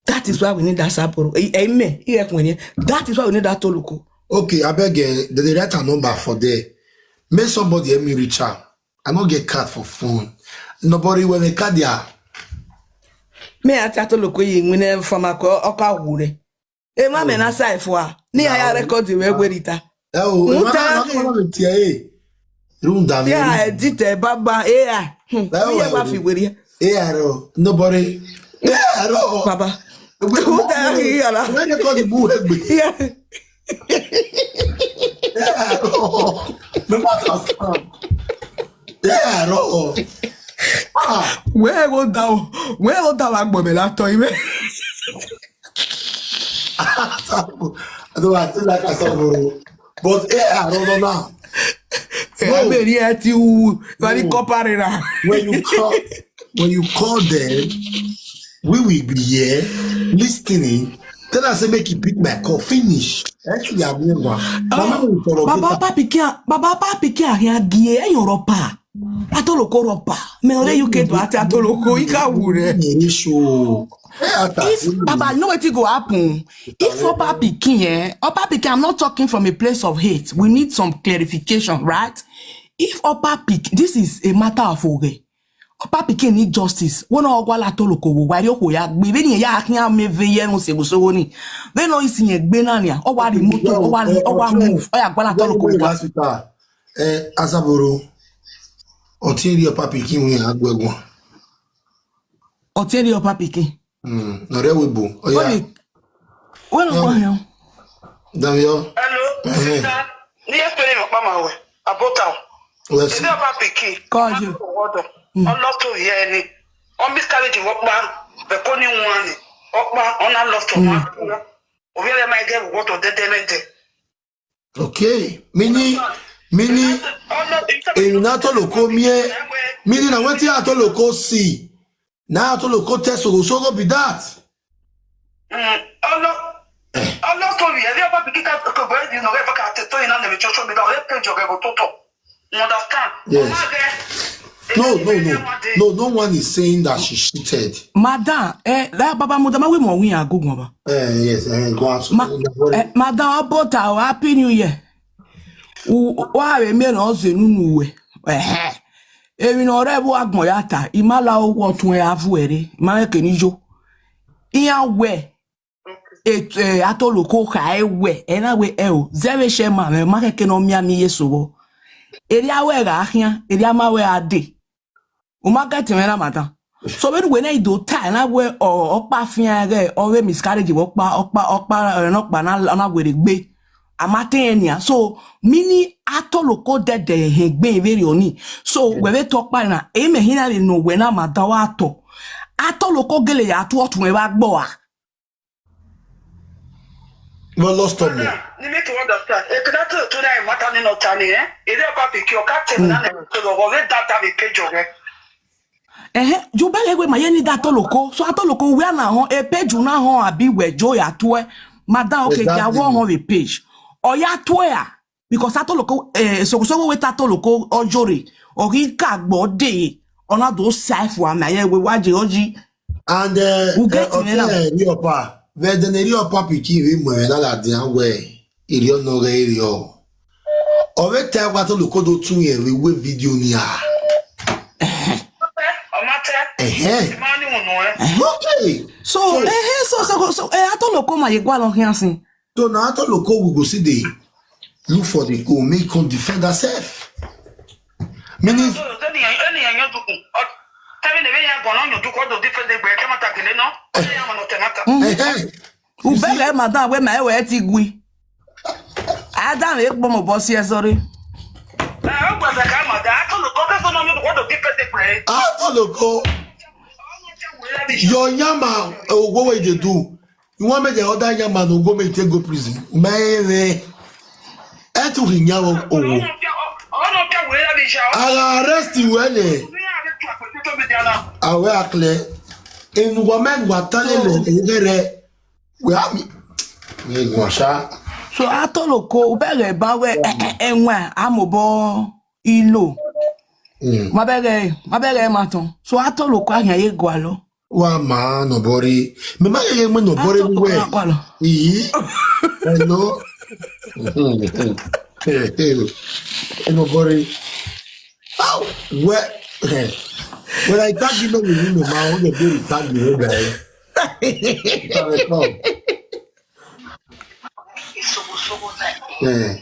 That is why we need that Saporo. Amen. That is why we need that Atoloko. Okay, I beg the write a number for there. May somebody help me reach out. I don't get card for phone. Nobody will make card there. Me atoloko yi nwene fama ko oka wure. E ma me na saifo a. Ni aya record we gwerita. Yeah, edit baba AI. Yeah, ba fi were. AI nobody. AI Baba. Who the hell? When they call the boo egbe. Yeah. AI me what has come. AI Where go down agbo me la to ime. I don't like I saw, but AI no now. No. Very comparera. When you call them, we will be here listening. Tell us say make you pick my call. Finish. Actually, I'm here one. Baba Pikin ahia gie en Europa. Atoloko Europa. Me ore UK to atoloko ika wure. If Baba know what go happen. If Opa Pikin, I'm not talking from a place of hate. We need some clarification, right? If Opa Pikin, this is a matter of oge. Opa Pikin need justice. Wona ogwala toloko wo wari oko ya gbe be ni ya akin ame veye no Soghosoghoshe ni. Be no isin egbe na ni o wa remote o wa move o ya gwala toloko wo hospital. Asaboro otiri Opa Pikin we agwegun. Otiri Opa Pikin. No rewebo. Oya. Wona go here. Hello. Sister. Ni espere mo pa ma we. Abota. Yes. Opa Pikin. Call you. Lost to hear any. On miscarriage work man, the pony one. On a lost to one. Really, my girl, what of the demente. Okay. Mini. Atoloko mie. Mini na wenti atoloko si. Na atoloko te Soghosoghoshe be that. Allah to me. Every Opa Pikin ka ko be you know ever ka to in na me chocho be da o page of go toto. You understand? Yes. No one is saying that she cheated. Madam, la baba mudama we mo win agogun ba. Yes, go on. Madam Abota, happy new year. Wa we me no zenu nuwe. Ewi no rebu agbon yata, imala owo tun e afuere, ma ke ni jo. Iya we atoloko ka ewe, na we o. Zere shema me ma ke no mia mi yeso. Eri awe ga ahia, eri ama we ade. Umaga temera mata. So when I do time na we opa fian re o we miscarriage okpa na we gbe. Amate enia. So mini atoloko de hegbe very oni. So we talk pa na e me hina le no we na mata wa ato. Atoloko gele ya to otun e ba gbo a. No lost on me. Ni make you understand. E kada to na mata ni no tani E dey Opa Pikin o captain na to go we data be page o you better we my any that atoloko. So atoloko we na ho e page na ho abi we joy ato e. Madam okay ya won ho we page. O ya to e because atoloko Soghosoghoshe we atoloko ojore. O ri ka gbo de ona do safe wa na ye we waje oji. And Realupper, vedere Opa Pikin we mo na la dian we. Iri ono re iri o. O we te wa atoloko do tun ye we video ni a. Okay. So atoloko ma ye gwa lo hiansin. So now atoloko we go see the look for the go make come defend herself. Meaning ubele madam we ma we ti gwi. Adam e gbo mo bo si e sorry. Atoloko your yama go where they do. You want me the other yama no go make take go prison. Man, etu hinyawo o. Arrest you ene. Awe akle. En woman wa tale le we am. We go sha. So atoloko ubele ba we enwa amobo ilo. Mabere maton. So atoloko ahia ye gwalo. Wa ma no bori. Me ma ye mo no bori we. Yi. Hello. No bori. Oh, where When I tag you, you know, man, when you do tag you, guys. Yeah.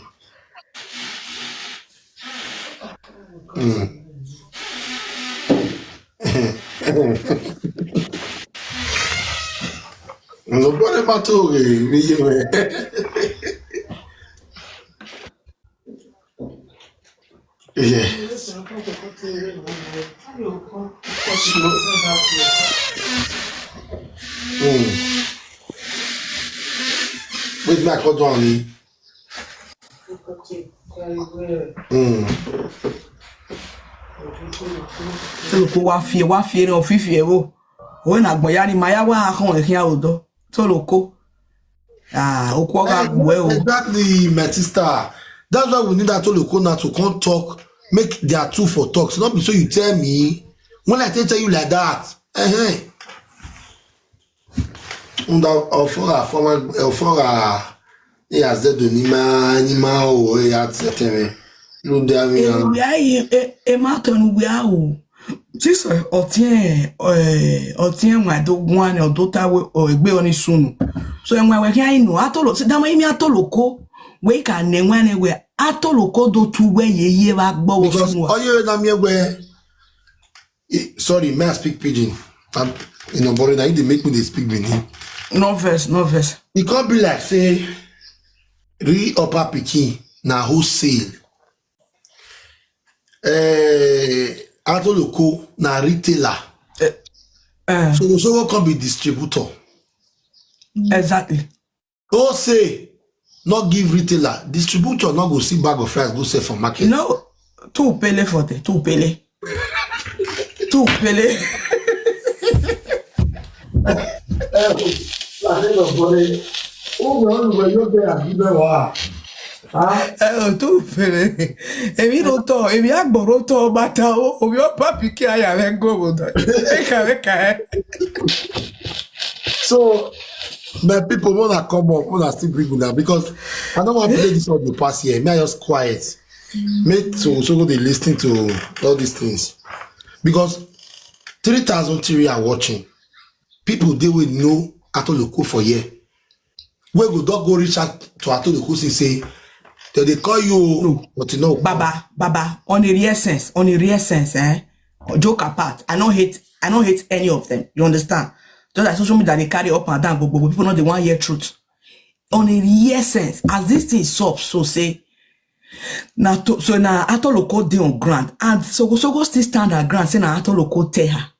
Nobody matter. Yeah. Wait, my call down. So ko wa fie no fifie wo. O na gbon ya ni maya wa han ehin awodo. So loko. Exactly, my sister. That's why we need that Toloko now to come talk, make their two for talk. So not be so you tell me when I tell you like that. Fora e a zedo nima o e a tseteme. No dia mi an. We are ma tonu we a o. Jesus otien wa do gwan o do ta we o egbe oni sunu. So enwa we kan no atolo si dama imi atoloko we ka ne nwane we atoloko do tu we ye ba gbo wo sunu. Oye na mi egbe. Sorry, may I speak pidgin? You know, but now you make me speak Benin. No verse. It can't be like say Realupperpikin na wholesale. Atoloko na retailer. So can be distributor. Exactly. Wholesale not give retailer. Distributor not go see bag of rice go sell for market. No, tout pele forte, tout pele. Tout pele. Tout pele. Emi no to, emi agboro to bata o, obi o papi ki aya le go bodo. Eka. So, my people wanna come up, wanna still bring you down because I don't want to play this audio pass here. May I just quiet. Make so they listening to all these things. Because 3,000 Tori are watching. People they will know Atoloko for year. We go reach out to Atoloko and say they call you no. But you know Baba, on a real sense, joke apart. I don't hate any of them. You understand? Just like social media they carry up and down, but people know they want hear truth. On a real sense, as this thing is up, so say now Atoloko dey on ground and Soghosoghoshe still stand at ground say na Atoloko tell her.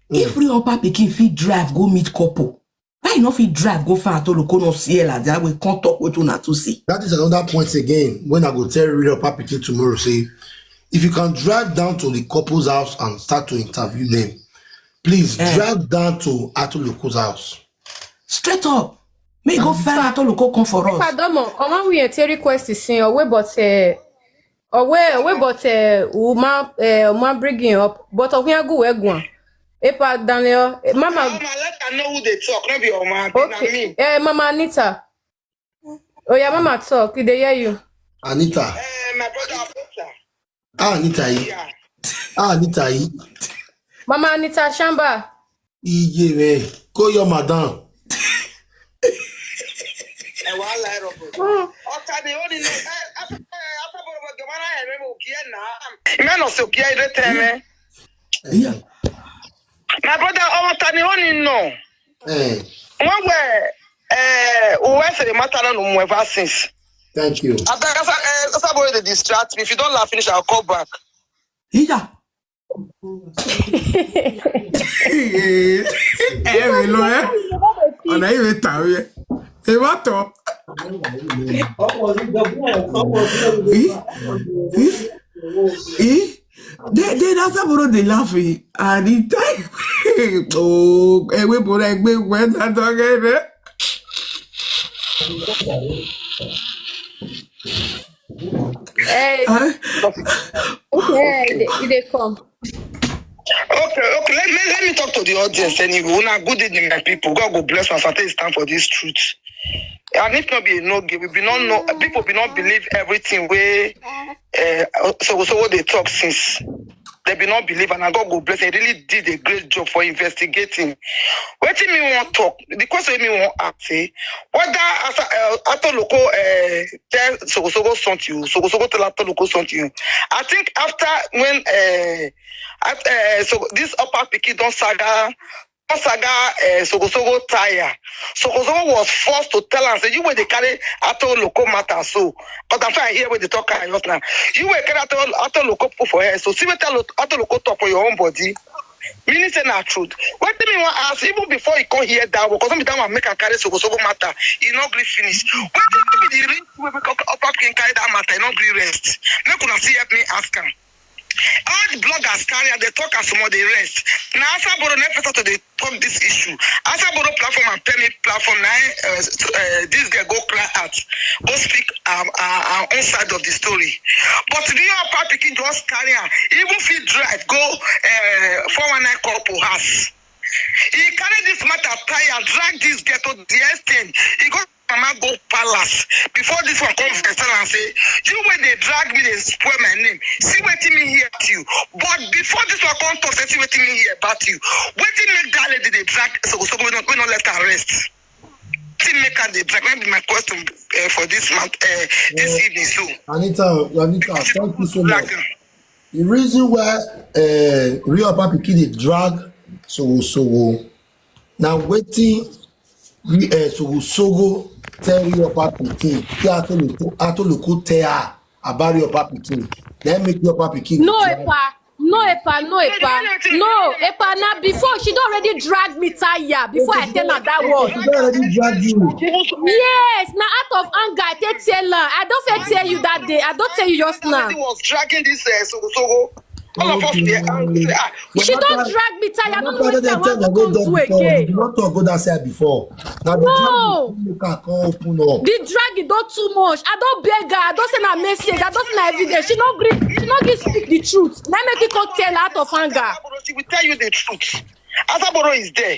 If Realupperpikin fit drive go meet couple, why you not fit drive go find Atoloko no see her like that we can't talk with una to see. That is another point again when I go tell Realupperpikin tomorrow say if you can drive down to the couple's house and start to interview them, please drive down to Atoloko's house. Straight up. May go find Atoloko come for us. Pardon, comment we enter request is saying away but woman bringing up but we are go egwan. Epa Daniel, Mama let her know who they talk, not be Oma. Okay. Mama Anita. Oh yeah, Mama talk. Did they hear you? Anita. My brother Peter. Anita. Yeah. Anita. Mama Anita Shamba. Iye, call your madam. My brother, only no. One way, who the matter no ever since. Thank you. That's about the distract me. If you don't laugh, finish, I'll call back. Yeah. On a even tawe. E mato. That's about the laughing. And the time. Oh, we put a big when that again. Okay, they come. Okay. Let me talk to the audience. Anyway, good evening, my people. God will bless us. I think it's time for this truth. And if not be a no give, people will not believe everything way. So what they talk since. they be not believe, and God go bless. He really did a great job for investigating. What do me want talk? The question me want ask say whether after local tell Soghosoghoshe something, Soghosoghoshe tell after local something. I think after when so this upper Pikin don't saga. Soghosoghoshe tire. Soghosoghoshe was forced to tell us that you were the carry after local matter. So, but I'm trying to hear what they talk about now. You were carry after local for her. So, see what after local talk for your own body. Meaning say not truth. What do me want ask even before you come here that because sometimes I make a carry Soghosoghoshe matter, you not really finish. What do you be the reason we make upper can carry that matter? You not really rest. Make una see help me ask him. All the bloggers carry and they talk as more they rest. Now Asaboro never thought they talk this issue. Asaboro platform and permit platform now this guy go cry out, go speak on side of the story. But Realupperpikin Pikin just carry on, even if he drive, go 419 couple house. He carry this matter tire, drag this ghetto to the extent. He go Mama go palace before this one comes and say, you when they drag me, they spoil my name. See what me here at you. But before this one comes to say, see what me here about you. What did make that lady they drag Soghosoghoshe we not let her rest? What did make her they drag? Maybe my question for this month, this evening. So Anita, thank you so much. The reason why Realupperpikin they drag Soghosoghoshe now waiting Soghosoghoshe tell Realupperpikin after local tell her about Realupperpikin. Then make Realupperpikin. No, Epa. Now before she don't already drag me tire before I tell her that word. She don't already drag you. Yes, now out of anger, I tell her. I don't fit tell you that day. I don't tell you just now. She was dragging this Soghosoghoshe. All of us were angry. She don't drag me tire. I don't know what I want to go come to again. You not talk go that side before. Now No. the drag open up. The drag is not too much. I don't beg her. I don't send her message. I don't send her evidence. She not give speak the truth. Now make it come tell out of anger. She will tell you the truth. Asaboro is there.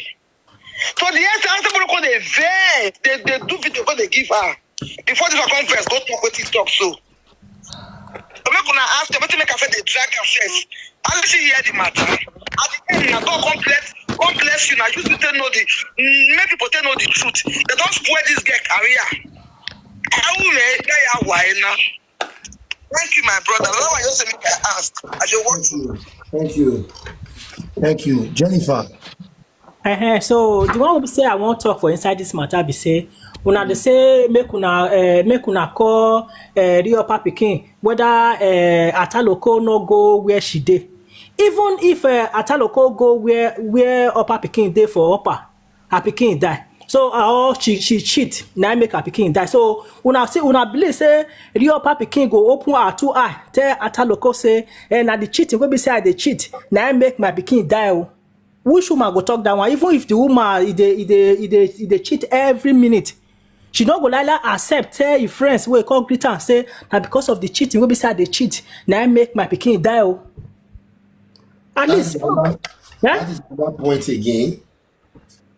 So the answer Asaboro call they vex. They do video what they give her. Before this one come first, go talk what he talk so. I'm not gonna ask them, but make her say they drag her first. I'll see hear the matter. At the end, now God bless you. Now you still know the make people tell know the truth. They don't spoil this girl career. Thank you, my brother. Now I just make I ask. I just want you. Thank you. Jennifer. So the one we say I won't talk for inside this matter be say una dey say make una call Realupperpikin whether Ataloko no go where she dey. Even if Ataloko go where upper Pikin dey for upper, her Pikin die. So she cheat, now make her Pikin die. So una believe say Realupperpikin go open her 2 eye, tell Ataloko say na the cheating wey be say I dey cheat, now make my Pikin die o. Which woman go talk that one? Even if the woman they cheat every minute, she not go like accept tell your friends wey come greet and say that because of the cheating wey be say they cheat, now make my Pikin die o. At least, That is that point again.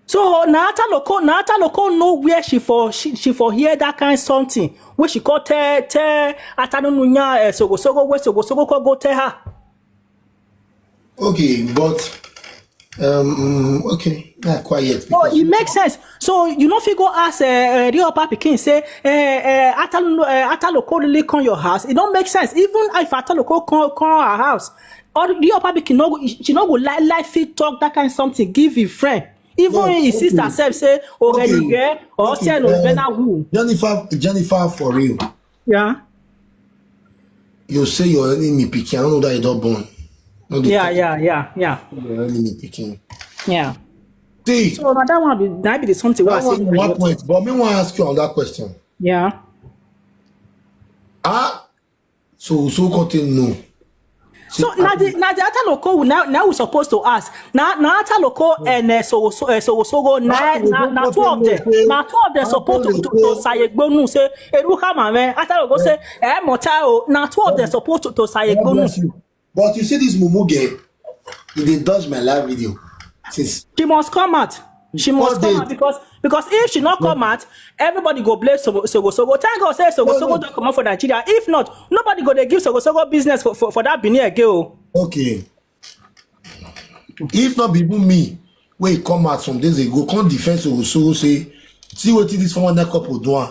So na Ataloko know where she for hear that kind something where she call tell Atanunya Soghosoghoshe where Soghosoghoshe go tell her. Okay, but okay, not quiet. Oh, it makes sense. So you know if you go ask Realupperpikin say Ataloko really come your house, it don't make sense. Even if Ataloko come her house, or Realupperpikin she no go like fit talk that kind something give his friend. Even his sister self say okay. Or say no who. Jennifer for real. Yeah. You say your enemy Pikin. I don't know that you don't born. No, Yeah. your enemy Pikin. Yeah. See, So that one be the something that what I say. one point. But me want to ask you on that question. Yeah. So continue no. So now the Ataloko now we supposed to ask. Now Ataloko and Soghosoghoshe now two of them supposed to say gbonu say eruka mame Ataloko say mota now two of them supposed to say gbonu. But you see this Mumu girl, they dodge my live video. Since She must come out. She must come out because if she not come out, everybody go blame Soghosoghoshe. Thank God say Soghosoghoshe don't come out for Nigeria. If not, nobody go they give Soghosoghoshe business for that Benin girl. okay, If not be even me, where he come out some days ago, can't defend so say, see what this for one couple do.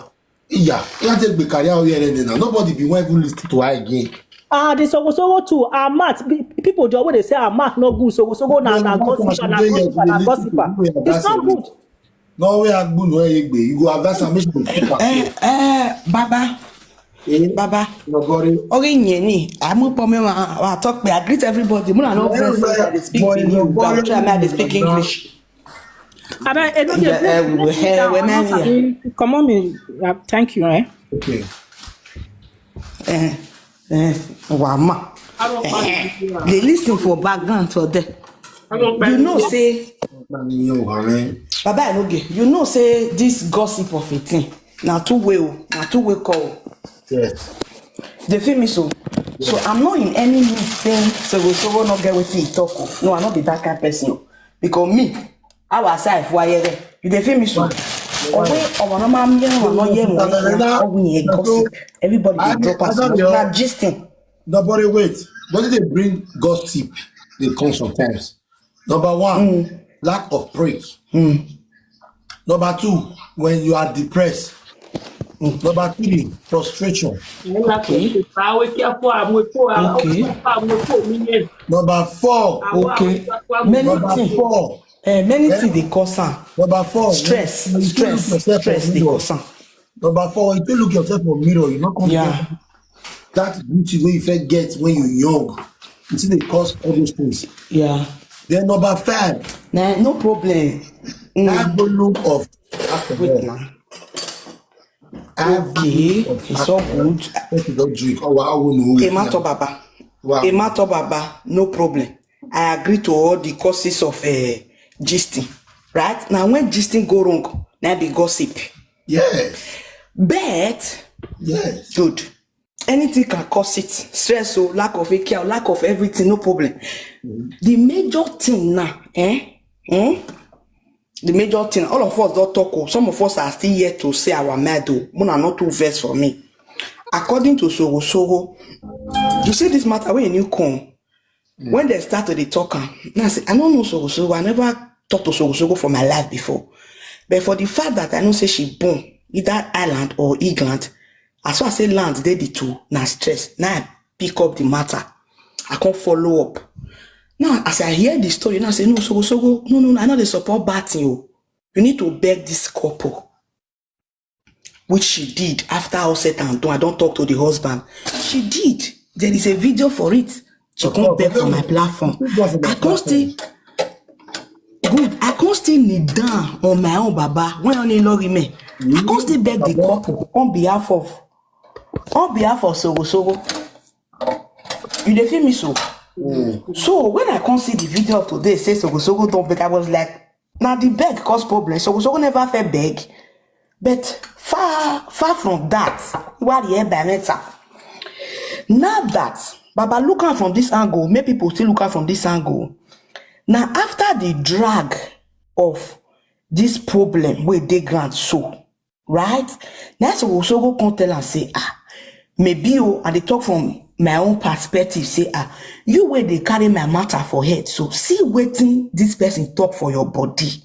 Yeah, can't take the career out here and now. Nobody be even listening to her again. The Soghosoghoshe too. Our math, people just when they say our math not good. Soghosoghoshe na gossiper. It's not good. No way I'm good where you go advance and make Baba. Baba. Okay, Nyeni. I'm up I talk. I greet everybody. Muna no friends that they speak in you. But try me to speak English. Come on, me. Thank you, eh? Okay. Wama. They listen for background for them. You know, say, Baba, I know, you know, say this gossip of a thing. Now, two way call. Yes. They feel me so. So I'm not in any mood saying so not get with me talk. No, I'm not be that kind of person. Because me, I was say if you they feel me so. Everybody they drop us. Not gisting. Nobody wait. When did they bring gossip? They come sometimes. Number one, lack of praise. Number two, when you are depressed. Number three, frustration. Okay. Number four. Okay. Many things they cause. Number four, stress they cause. Number four, if you look yourself in the mirror, you're not confident. That beauty where you first get when you're young. You see they cause all those things. Yeah. Then number five. Nah, no problem. That volume of alcohol. Okay, it's all good. You don't drink. Oh, I will know. Emato Baba. Wow. Emato Baba, no problem. I agree to all the causes of gisting. Right? Now when gisting go wrong, now be gossip. Yes. But yes. Good. Anything can cause it. Stress or lack of care, lack of everything, no problem. The major thing now, the major thing, all of us don't talk. Some of us are still yet to say our medal. Mona not too verse for me. According to Soghosoghoshe, you see this matter when you come, when they started the talking, now I say, I don't know Soghosoghoshe. I never talked to Soghosoghoshe for my life before. But for the fact that I know say she born either Ireland or England, as far as say land, they the two, now stress. Now I pick up the matter. I can't follow up. Now, as I hear the story, now I say, no, Soghosoghoshe, no, I know they support bad thing. You need to beg this couple. Which she did after all set and done. I don't talk to the husband. She did. There is a video for it. She can't beg for my platform. I can't stay good. I can't stay kneel down on my own Baba. When only love me. I can't stay beg the couple on behalf of Soghosoghoshe. You dey feel me so? So when I can't see the video of today, say Soghosoghoshe don't beg, I was like, now the beg cause problem. Soghosoghoshe never felt beg. But far from that, what the better. Now that Baba look at from this angle, many people still look at from this angle. Now after the drag of this problem where they grant so, right? Now Soghosoghoshe come tell and say, maybe and they talk from my own perspective, say, you where they carry my matter for head. So see waiting this person talk for your body.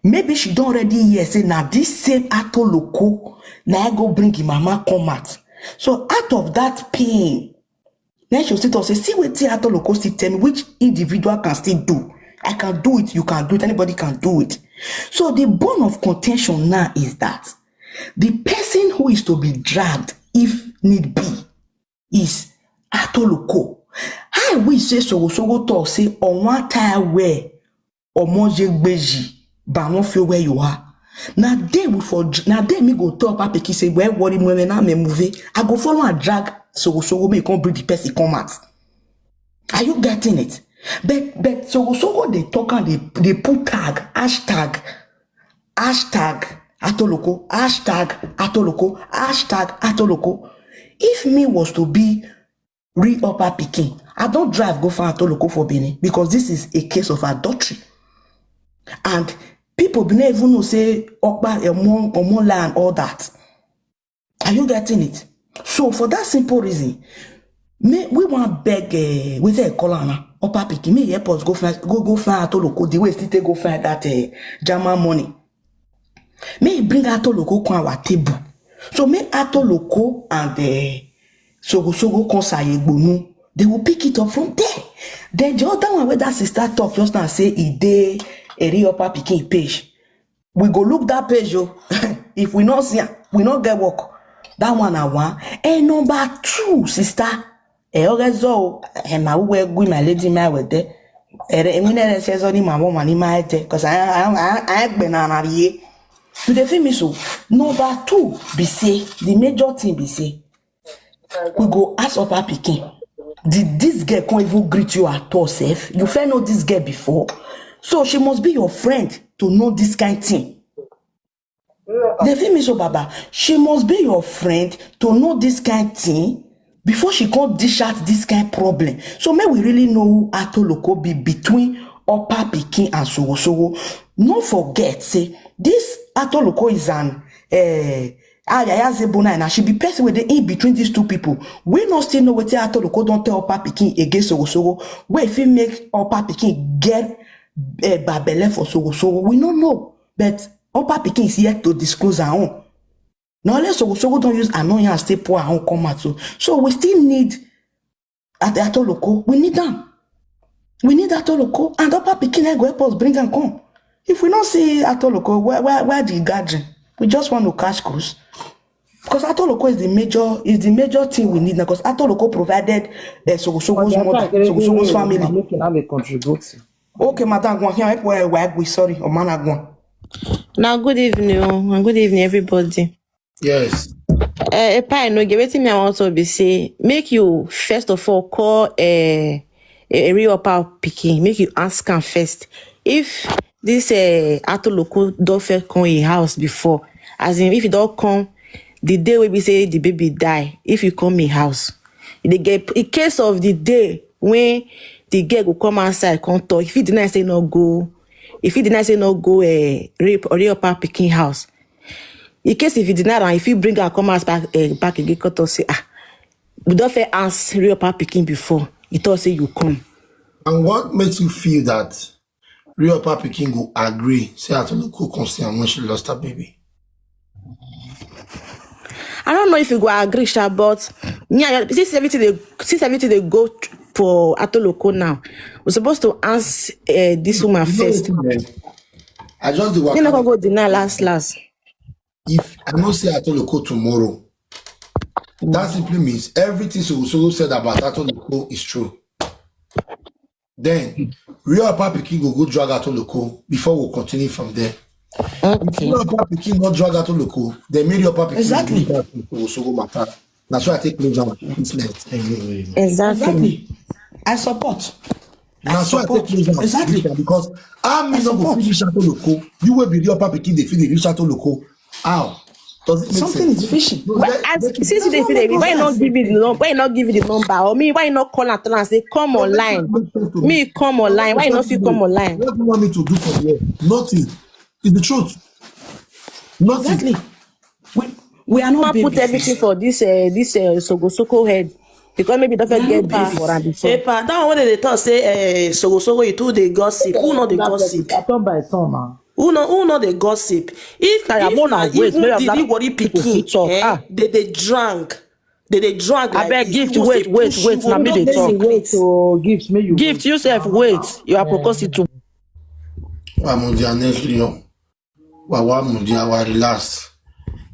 Maybe she don't already hear say now this same atoloko now I go bring him mama come out. So out of that pain, then she'll sit and say, see what atoloko still tell me which individual can still do. I can do it, you can do it, anybody can do it. So the bone of contention now is that the person who is to be dragged, if need be, is atoloko. I will say Soghosoghoshe talk say on one time where or beji. But I don't feel where you are. Now they will for now they me go talk about Pikin say where worry me now me move. I go follow and drag Soghosoghoshe me come bring the person come out. Are you getting it? But Soghosoghoshe they talk and they put tag hashtag atoloko #atoloko. If me was to be Realupperpikin, I don't drive go for atoloko for Benin because this is a case of adultery. And people don't even know say Okpa Omola and all that. Are you getting it? So for that simple reason, we want beg with a colana or papi me help us go find Atoloko the way still take go find that German money. May bring Atoloko on our table. So may Atoloko and the Soghosoghoshe konsayegbonu, they will pick it up from there. Then the other one where that sister talk just now say e dey a Realupperpikin page. We go look that page, yo. If we not see, we not get work. That one I want. And number 2, sister. Orezo, and my way with my lady my with there. And when I says only my woman in my head, because I been on here. To the film so. Number 2, be say the major thing be say. We go ask Papa Pikin. Did this girl can't even greet you at all, safe? You fair know this girl before, so she must be your friend to know this kind of thing. The film is so baba. She must be your friend to know this kind of thing before she can't dish out this kind of problem. So may we really know who Atoloko be between Papa Pikin and Soghosoghoshe. Don't forget, say this Atoloko is an and she be person with the in between these two people. We not still know what Atoloko don't tell Papa Pikin against Soghosoghoshe. Where if he make Papa Pikin get babele for Soghosoghoshe, we don't know. But Papa Pikin is yet to disclose her own. Now let Soghosoghoshe don't use annoyance and stay poor her own come out. So we still need at Atoloko. We need them. We need Atoloko and Papa Pikin go help us bring and come. If we don't see Atoloko, where the gathering? We just want to catch cruise. Because Atoloko is the major thing we need now. Because Atoloko provided Soghosoghoshe's family. Okay, madam, go here. We sorry, or man agwan. Now, good evening, and good evening, everybody. Yes. Kpai, no, give it to me. I want to be say, make you first of all call a Realupperpikin. Make you ask him first if this Atoloko don't first come in house before. As in, if you don't come, the day we be say the baby die. If you come in house, they get in case of the day when the girl will come outside, come talk. If he deny say no go, Realupperpikin house. In case if you deny that, if you bring her come out back again, come talk say we don't first ask Realupperpikin before. You thought say you come. And what makes you feel that Realupperpikin go agree say Atoloko consent when she lost her baby? I don't know if you go agree, Sha, but yeah, since everything they go for Atoloko now, we're supposed to ask this woman first. I just do what You're not gonna go deny last. If I don't say Atoloko tomorrow, that simply means everything Soghosoghoshe said about Atoloko is true. Then Realupperpikin go drag Atoloko before we continue from there. Okay. If Realupperpikin not drag Atoloko, then maybe Realupperpikin Exactly. Soghosoghoshe matter. That's why I take close on business. Exactly. I support. That's why I take close on Exactly. because I'm not going to finish Atoloko. You will be Realupperpikin, they feel the reach Atoloko. How? Does it make Something sense? is fishy. No, Since they say why not give you the number? Why not give you the number? Or me, why not call and say come online? Me come online. Why not you come online? What do you want me to do for you? Nothing. It's the truth. Nothing. Exactly. We are not Put everything for this Soghosoghoshe head because maybe don't get beef for her before. Epa, that one they talk say Soghosoghoshe you too they gossip. Who know the gossip? I turn by turn now. Who know the gossip? If Mona, wait, even maybe the that worry people fit Pikin, talk. they drank. They drank like Abeg, this. gift, You go wait, say wait, push, wait, you go na me dey knock talk. secret. So gift me you. Gift yourself, wait. You are propositive. Wamudia next year. Wamudia wa relax.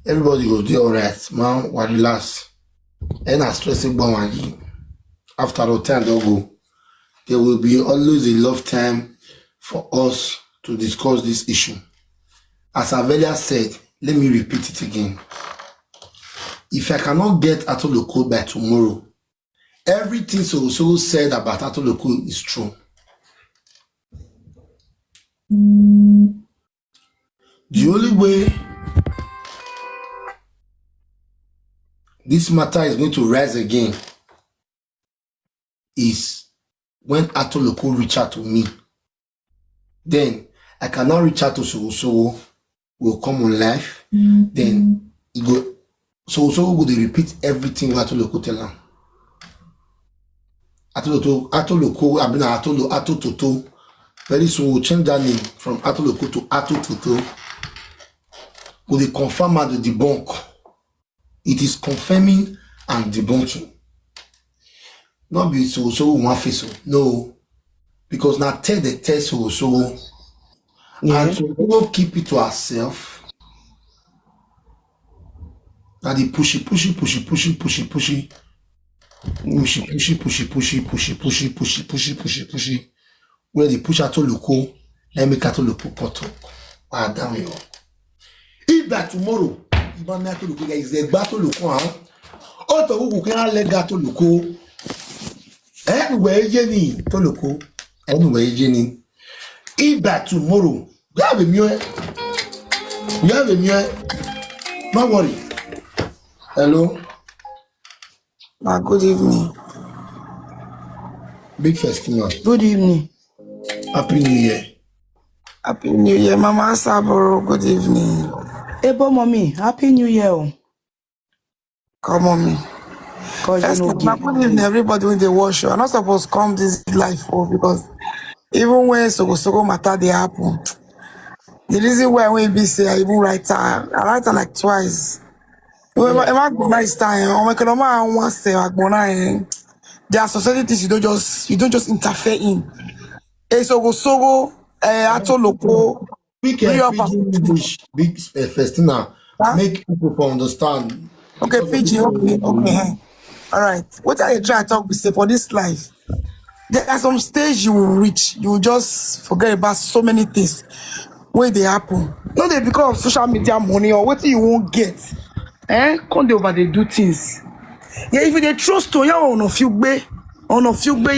Everybody go do alright, man. Wa relax. And I stressing one. After the time they'll go, there will be always a love time for us to discuss this issue. As Avelia said, let me repeat it again. If I cannot get Atoloko by tomorrow, everything Soghosoghoshe said about Atoloko is true. The only way this matter is going to rise again is when Atoloko reach out to me. Then I cannot reach out to Soghosoghoshe, will come on live. Then he go Soghosoghoshe will repeat everything what Atoloko tell him. Atoloko, Abina Atototo. Very soon we'll change that name from Atoloko to Atototo. Will they confirm and debunk? It is confirming and debunking. Not be so one face. No. Because now tell the test so and to keep it to ourselves. Now the pushy. Where they push out to loco, let me cut to loco poto. Ah, damn you. If that tomorrow, you want me to look is a battle loco, huh? Oh, to who can let that to loco. Anyway, Jenny, to loco. Anyway, Jenny. If that tomorrow, you have a mule. Don't worry. Hello. Good evening. Big festival. Good evening. Happy New Year. Happy New Year, Mama Saboro. Good evening. Ebo mommy, Happy New Year. Come mommy. First, good evening, everybody when they watch you. I'm not supposed to come this life because even when Soghosoghoshe matter they happen. The reason why when be say I even write her like twice. When I go nice time, or can once say there are societies you don't just interfere in. Soghosoghoshe, Atoloko, Pidgin English, big festina. Make people for understand. Okay, Pidgin, okay. All right. What are you trying to talk with say for this life? There are some stage you will reach, you will just forget about so many things where they happen. Not they because of social media money or what you won't get. Come they over they do things. Yeah, if they trust to you on a few bay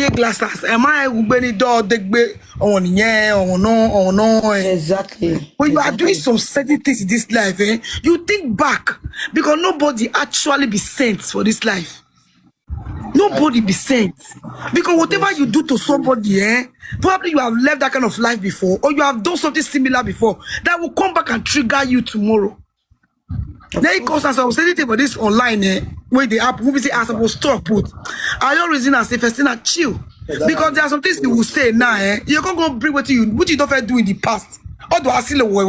glasses, am I any door they be on yeah or no exactly. When you are doing some certain things in this life, you think back because nobody actually be sent for this life. Nobody be sent because whatever you do to somebody, probably you have left that kind of life before, or you have done something similar before that will come back and trigger you tomorrow. Then it causes I was saying about this online where the app will say I supposed to talk put. I don't reason I say first thing chill because there are some things you will say now. You can't go bring what you don't do in the past. Or do I see the way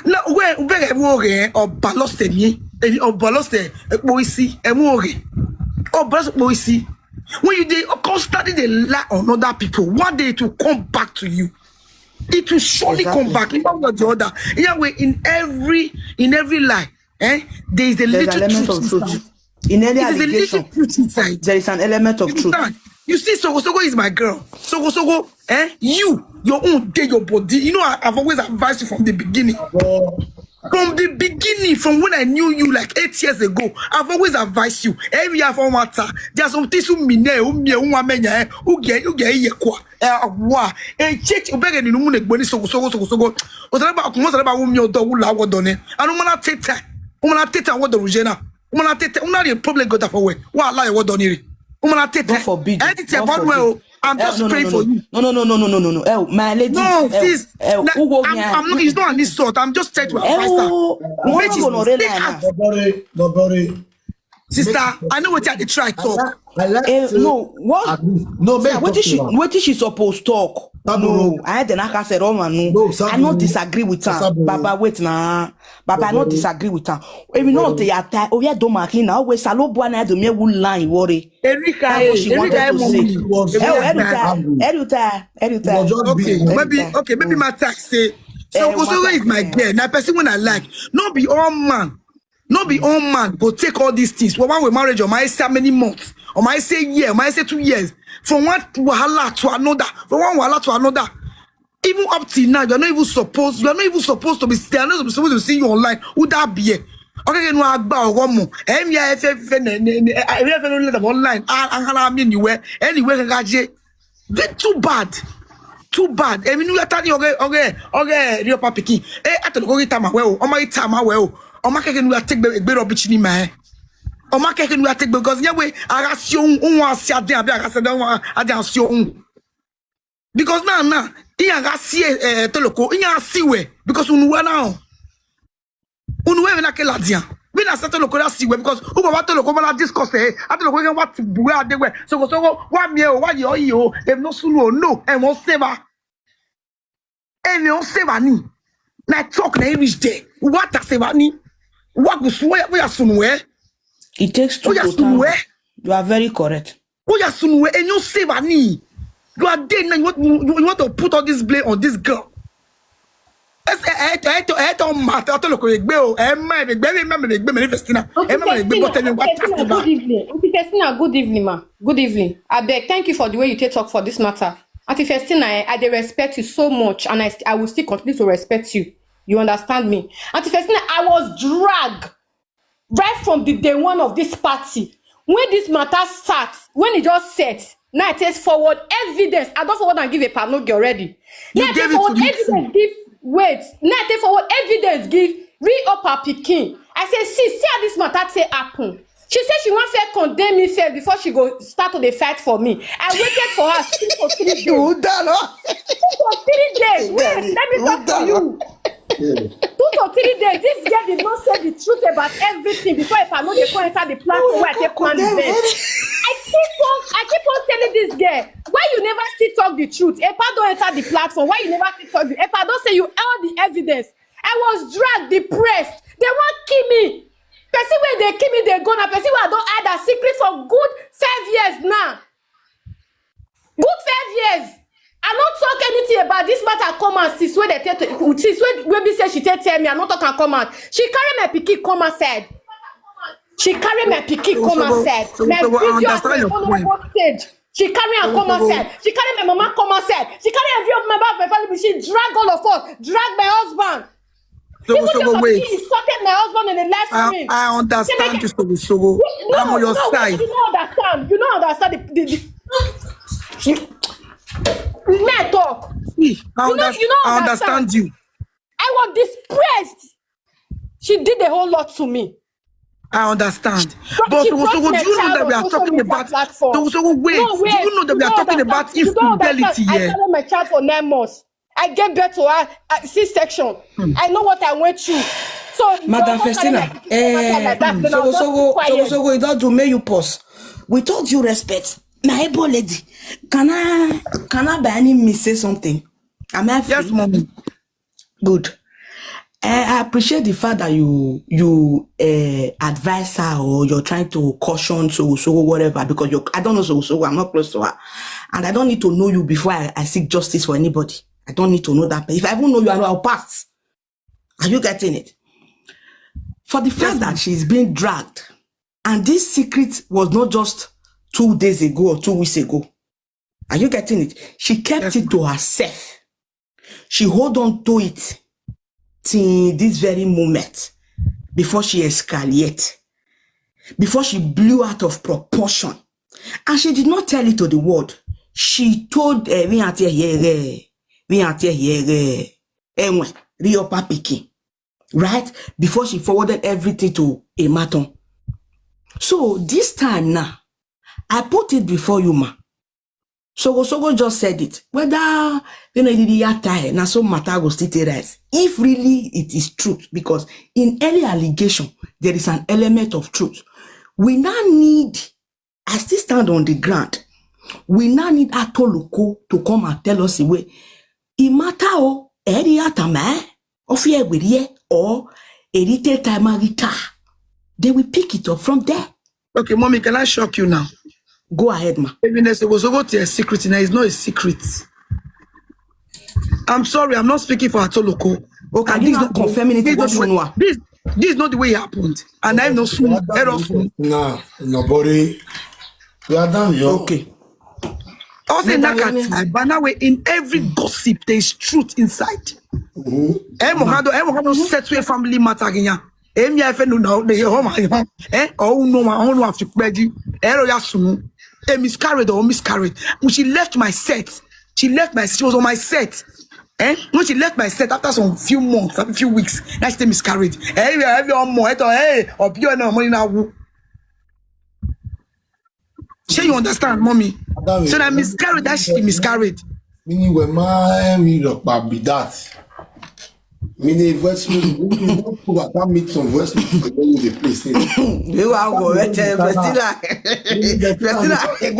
now where or baloste me or baloste boisi or baloste boisi. When you they constantly they lie on other people, one day it will come back to you. It will surely come back in one way or the other. Yeah, way in every lie, there is a little truth inside. In any allegation, there is an element of truth. You see, Soghosoghoshe is my girl. Soghosoghoshe, your own day, your body. You know, I've always advised you from the beginning. From the beginning, from when I knew you like 8 years ago, I've always advised you. Every year for matter, there are some things who church obege ni numu negbo ni Soghosoghoshe. Osaleba akumosaleba wumi odo wula wodone. Anu mana tete. Umana tete wodo rujena. Umana tete. Una the problem got for where. Wa Allah wodone. Umana tete. God forbid. I'm just praying for you. No. My lady. No, sis. I'm not. It's not an insult. I'm just trying to advise her. Nobody. Sister, I know what you try talk. No, what? No, what is she supposed to talk? No, I had an said, oh man, no, I not disagree with her. Baba, wait now. Baba, I not disagree with her. Even though they are tired, oh yeah, don't mark him now. We salo buana do me will line worry. Erika, she wanted to say. Okay, maybe my tax say. Soghosoghoshe is my girl. Now, person when I like, not be all man. Not be all man go take all these things. Well, one we marriage, or might say how many months, or might say year, or might say 2 years. From one wahala to another, from one wahala to another. Even up till now, you're not even supposed to be there. Not supposed to see you online. Would that be it? Okay, no agba or more. Online. I mean you were anyway. Too bad. I mean, you are telling okay, Realupperpikin. I don't go time well. On my time well. On my can we take a bit of bitch in my on my can we take because yeah way I got you once I don't you because now I got see Toloko in your see way because now. Unwe na ke ladia. We na settle local see because who go want to local man discuss at local what where they were. So what me or what you them no sunu no and won't save her. And you save any. Na talk na reach there. What a save any? What go swear we are sunu It takes two to tango. You are very correct. We are sunu and you save any. You are dead now. You want to put all this blame on this girl. Good evening, ma. Good evening. I beg, thank you for the way you take talk for this matter. Auntie Festina, I respect you so much, and I will still continue to respect you. You understand me? Auntie Festina, I was dragged right from the day one of this party. When this matter starts, when it just sets, now I take forward evidence. I don't forward and give a panogi already. Now I take forward evidence, give wait. Now I take forward evidence, give Realupperpikin. I say, see how this matter say happen. She said she wants to condemn me first before she go start to the fight for me. I waited for her for 3 days. For 3 days. Wait, let me talk to you. 2 to 3 days. This girl did not say the truth about everything before if I know they can't enter the platform where I take one event. I keep on telling this girl, why you never still talk the truth? Epa don't enter the platform. Why you never still talk the Epa don't say you held the evidence. I was dragged, depressed. They won't kill me. Person when they kill me, they go now. Person when I don't hide a secret for good 5 years now. Good 5 years. I don't talk anything about this matter. Come and sis where they tell sis where be say she tell me I not talk and come out. She carry my pikin come outside. She carry my pikin come outside. My video on stage. She carry and come outside. She carry my mama come outside. She carry every of my family. She drag all of us. Drag my husband. So wait. He insulted my husband in the live stream. I understand you, so I'm on your side. You don't understand. You don't understand May I talk? I understand you. I was depressed. She did a whole lot to me. I understand. But do you know that we are talking about? Wait. Do you know that we are talking about infidelity here? I carried my child for 9 months. I gave birth to her at C-section. I know what I went through. So, Madam Festina, so it don't do make you pause. With all due respect, my able lady, can I by any means say something? Am I free? Yes, mommy. Good. I appreciate the fact that you advise her or you're trying to caution so whatever, because I don't know so I'm not close to her, and I don't need to know you before I seek justice for anybody. I don't need to know that. But if I even know you, I know I'll pass. Are you getting it? For the fact that she's being dragged, and this secret was not just 2 days ago or 2 weeks ago. Are you getting it? She kept it to herself. She hold on to it till this very moment before she escalated, before she blew out of proportion. And she did not tell it to the world. She told Realupperpikin, right? Before she forwarded everything to a maton. So this time now, I put it before you, ma. Soghosoghoshe just said it. Whether na so matter go still rise. If really it is truth, because in any allegation there is an element of truth. We now need, I still stand on the ground. We now need Atoloko to come and tell us away. It matter o atama or erite tamarita. They will pick it up from there. Okay, mommy, can I shock you now? Go ahead, ma. Even if it was over to a secret, now it's not a secret. I'm sorry, I'm not speaking for Atoloko. Okay, and this is not confirming it. This is not the way it happened. And I have no No, nobody. We are done here. Okay. Also, but now in every gossip, there is truth inside. Set to a family matter again. A miscarried or miscarried. When she left my set, she was on my set. When she left my set after some few months, after a few weeks, now she miscarried. So you understand, mommy? So I miscarried, that she miscarried. Meaning when my be that. Mini voice note. You can't meet some voice note when you dey play. You are go Festila.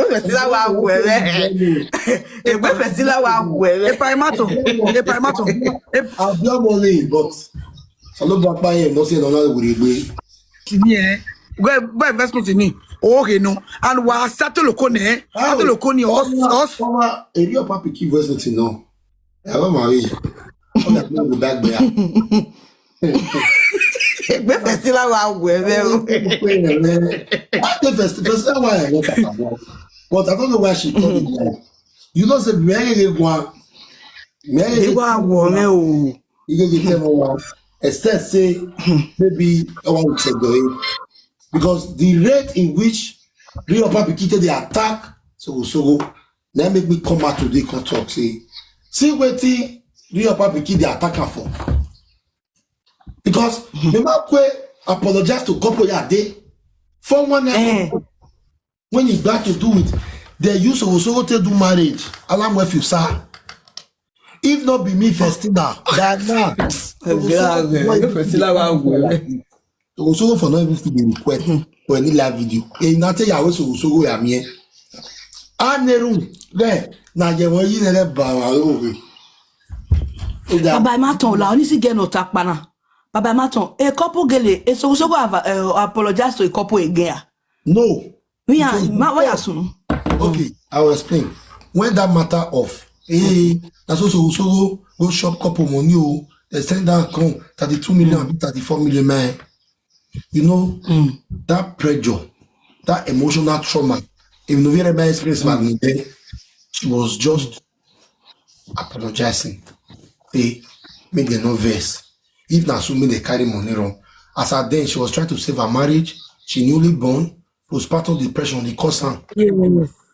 Festila wa gwere. Egbe Festila wa gwere. Kpai mato. I'll be money, but Salo Bapa here no say another will be. Tini go investment ni. Okay no. And wa Atoloko ne. Atoloko ni us. Former Realupperpikin voice note no. I want my on that no go back there. Egbe Festila wa gwere. Festila why I want about. But I don't know why she called it like. You know say Mary go You are woman o. you go get them one. Except say maybe I want to take the because the rate in which Realupperpikin they attack Soghosoghoshe now make me come out today come talk say see wetin Realupperpikin they attack her for because remember apologize to couple ya day for one night when you got to do it they use Soghosoghoshe to do marriage alarm with you sir. If not be me Festina, that now. Soghosoghoshe for not even to be requested for any live video. And now tell you how Soghosoghoshe am here. Aneru there. Now you want you never bow. Baba Maton la oni si gen otak pana. Baba Maton a couple gele e Soghosoghoshe have apologize to a couple again. No. We are why asun. Okay, I will explain. When that matter of that's also Soghosoghoshe go shop couple money oh, they send down come 32 million, 34 million man. You know that pressure, that emotional trauma. Even though very bad experience back she was just apologizing. They make the no verse. If not so they carry money wrong. As at then she was trying to save her marriage. She newly born, postpartum depression, the cause her.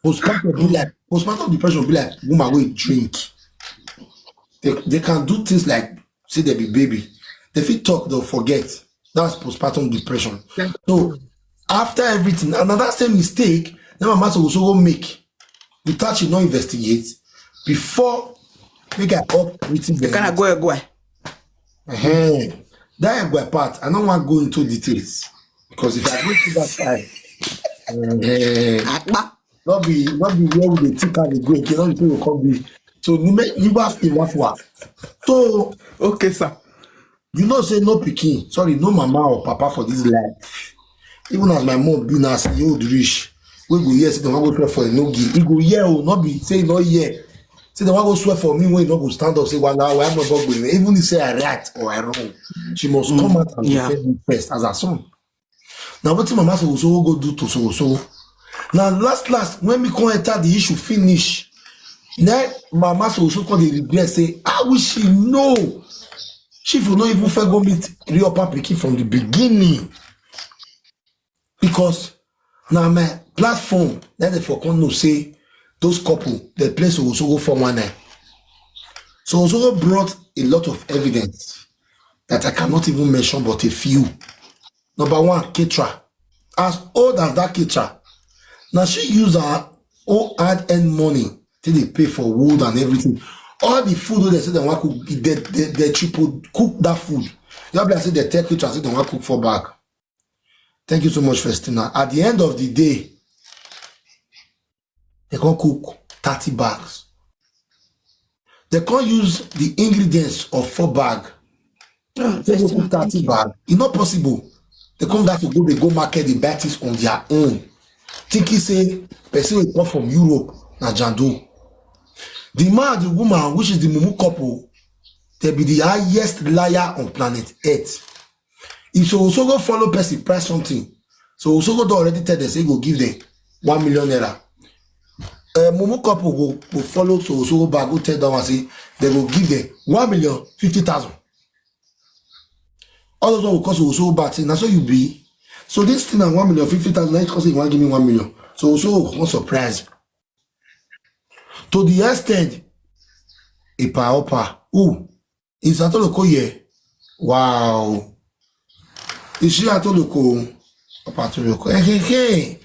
Postpartum depression will be like woman will drink. They can do things like say they be baby. They fit talk, they'll forget. That's postpartum depression. So after everything, another same mistake, then my master will also make without she not investigate before make her up written the Can I go? That go part. I don't want to go into details because if I go to that side, not be where we dey think how they go again, not the people come be. So you have to what. So Okay, sir. you know say no pikin, sorry, no mama or papa for this life. Even as my mom be now say old rich, we go hear say they want go swear for a no give. He go hear or not be say no hear. Say they want go swear for me when he not go stand up say well now I'm not going. Even if say I right or I wrong, she must come out and defend me first as her son. Now what mama Soghosoghoshe go do to Soghosoghoshe? Now last when we come enter the issue finish, now mama Soghosoghoshe come dey regret say how will she know? She will not even go meet Realupperpikin from the beginning because now my platform then they for come know say those couple they play Soghosoghoshe for one night. Soghosoghoshe brought a lot of evidence that I cannot even mention but a few. Number one, Ketra. As old as that Ketra. Now she use her own hard-earned money till they pay for wood and everything. All the food they say they want cook, they triple cook that food. You have to say they take it and say they want cook for back. Thank you so much, Festina. At the end of the day, they can cook 30 bags. They can't use the ingredients of 4 bags. They go cook 30 bags. It's not possible. They come back to go market the batis on their own. Thinking say person will come from Europe na Jando. The man, the woman, which is the Mumu couple, they be the highest liar on planet Earth. If Soghosoghoshe follow person price something, so Soghosoghoshe already tell them say go give them 1 million naira. Mumu couple go follow Soghosoghoshe back, go tell them and say they will give them 1,050,000. All those one will cost Soghosoghoshe back. Say, that's what you be. So this thing at 1,050,000, each cost you want give me 1 million. So Soghosoghoshe was surprised. To the extent, Ipa who is Atoloko here? Wow. Is she Atoloko? Atoloko. Hey.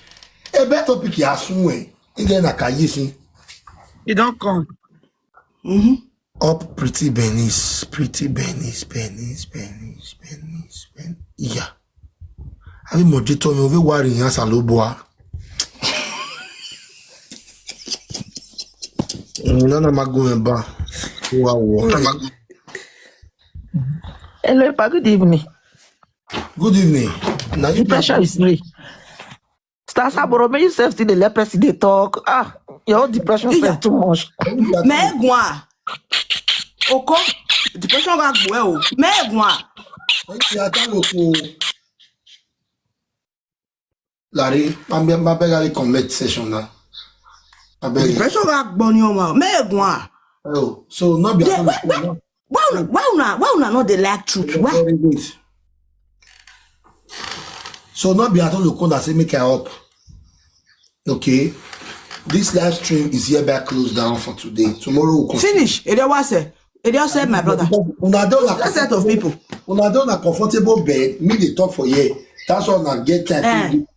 A better topic you ask me. Again, I can use it. You don't come. Up pretty Benis. Yeah. Have you told me over worrying as a low boy? Nana going back. Wow. Hello, Pa, good evening. Good evening. Now you The pressure is real. Star Saboro, may you self still the leprosy they talk. Your depression self too much. Megwa. Oko. Depression va well. Megwa. Larry, my beg commit session now. Depression va boni o ma. Megwa. Oh, so not be why una not the like truth? Why? So not be at all look that say make her up. Okay. This live stream is hereby closed down for today. Tomorrow we'll continue. Finish. It was said, my brother. That set of people. When I don't a comfortable bed, me they talk for year. That's all I get time.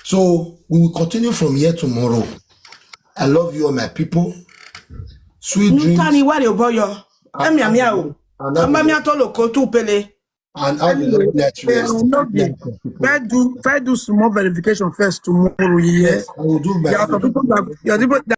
So we will continue from here tomorrow. I love you all my people. Sweet dreams. Tani where you boy yo? And have a lovely night rest. Try do small verification first tomorrow. Yes, I will do my. There are some people that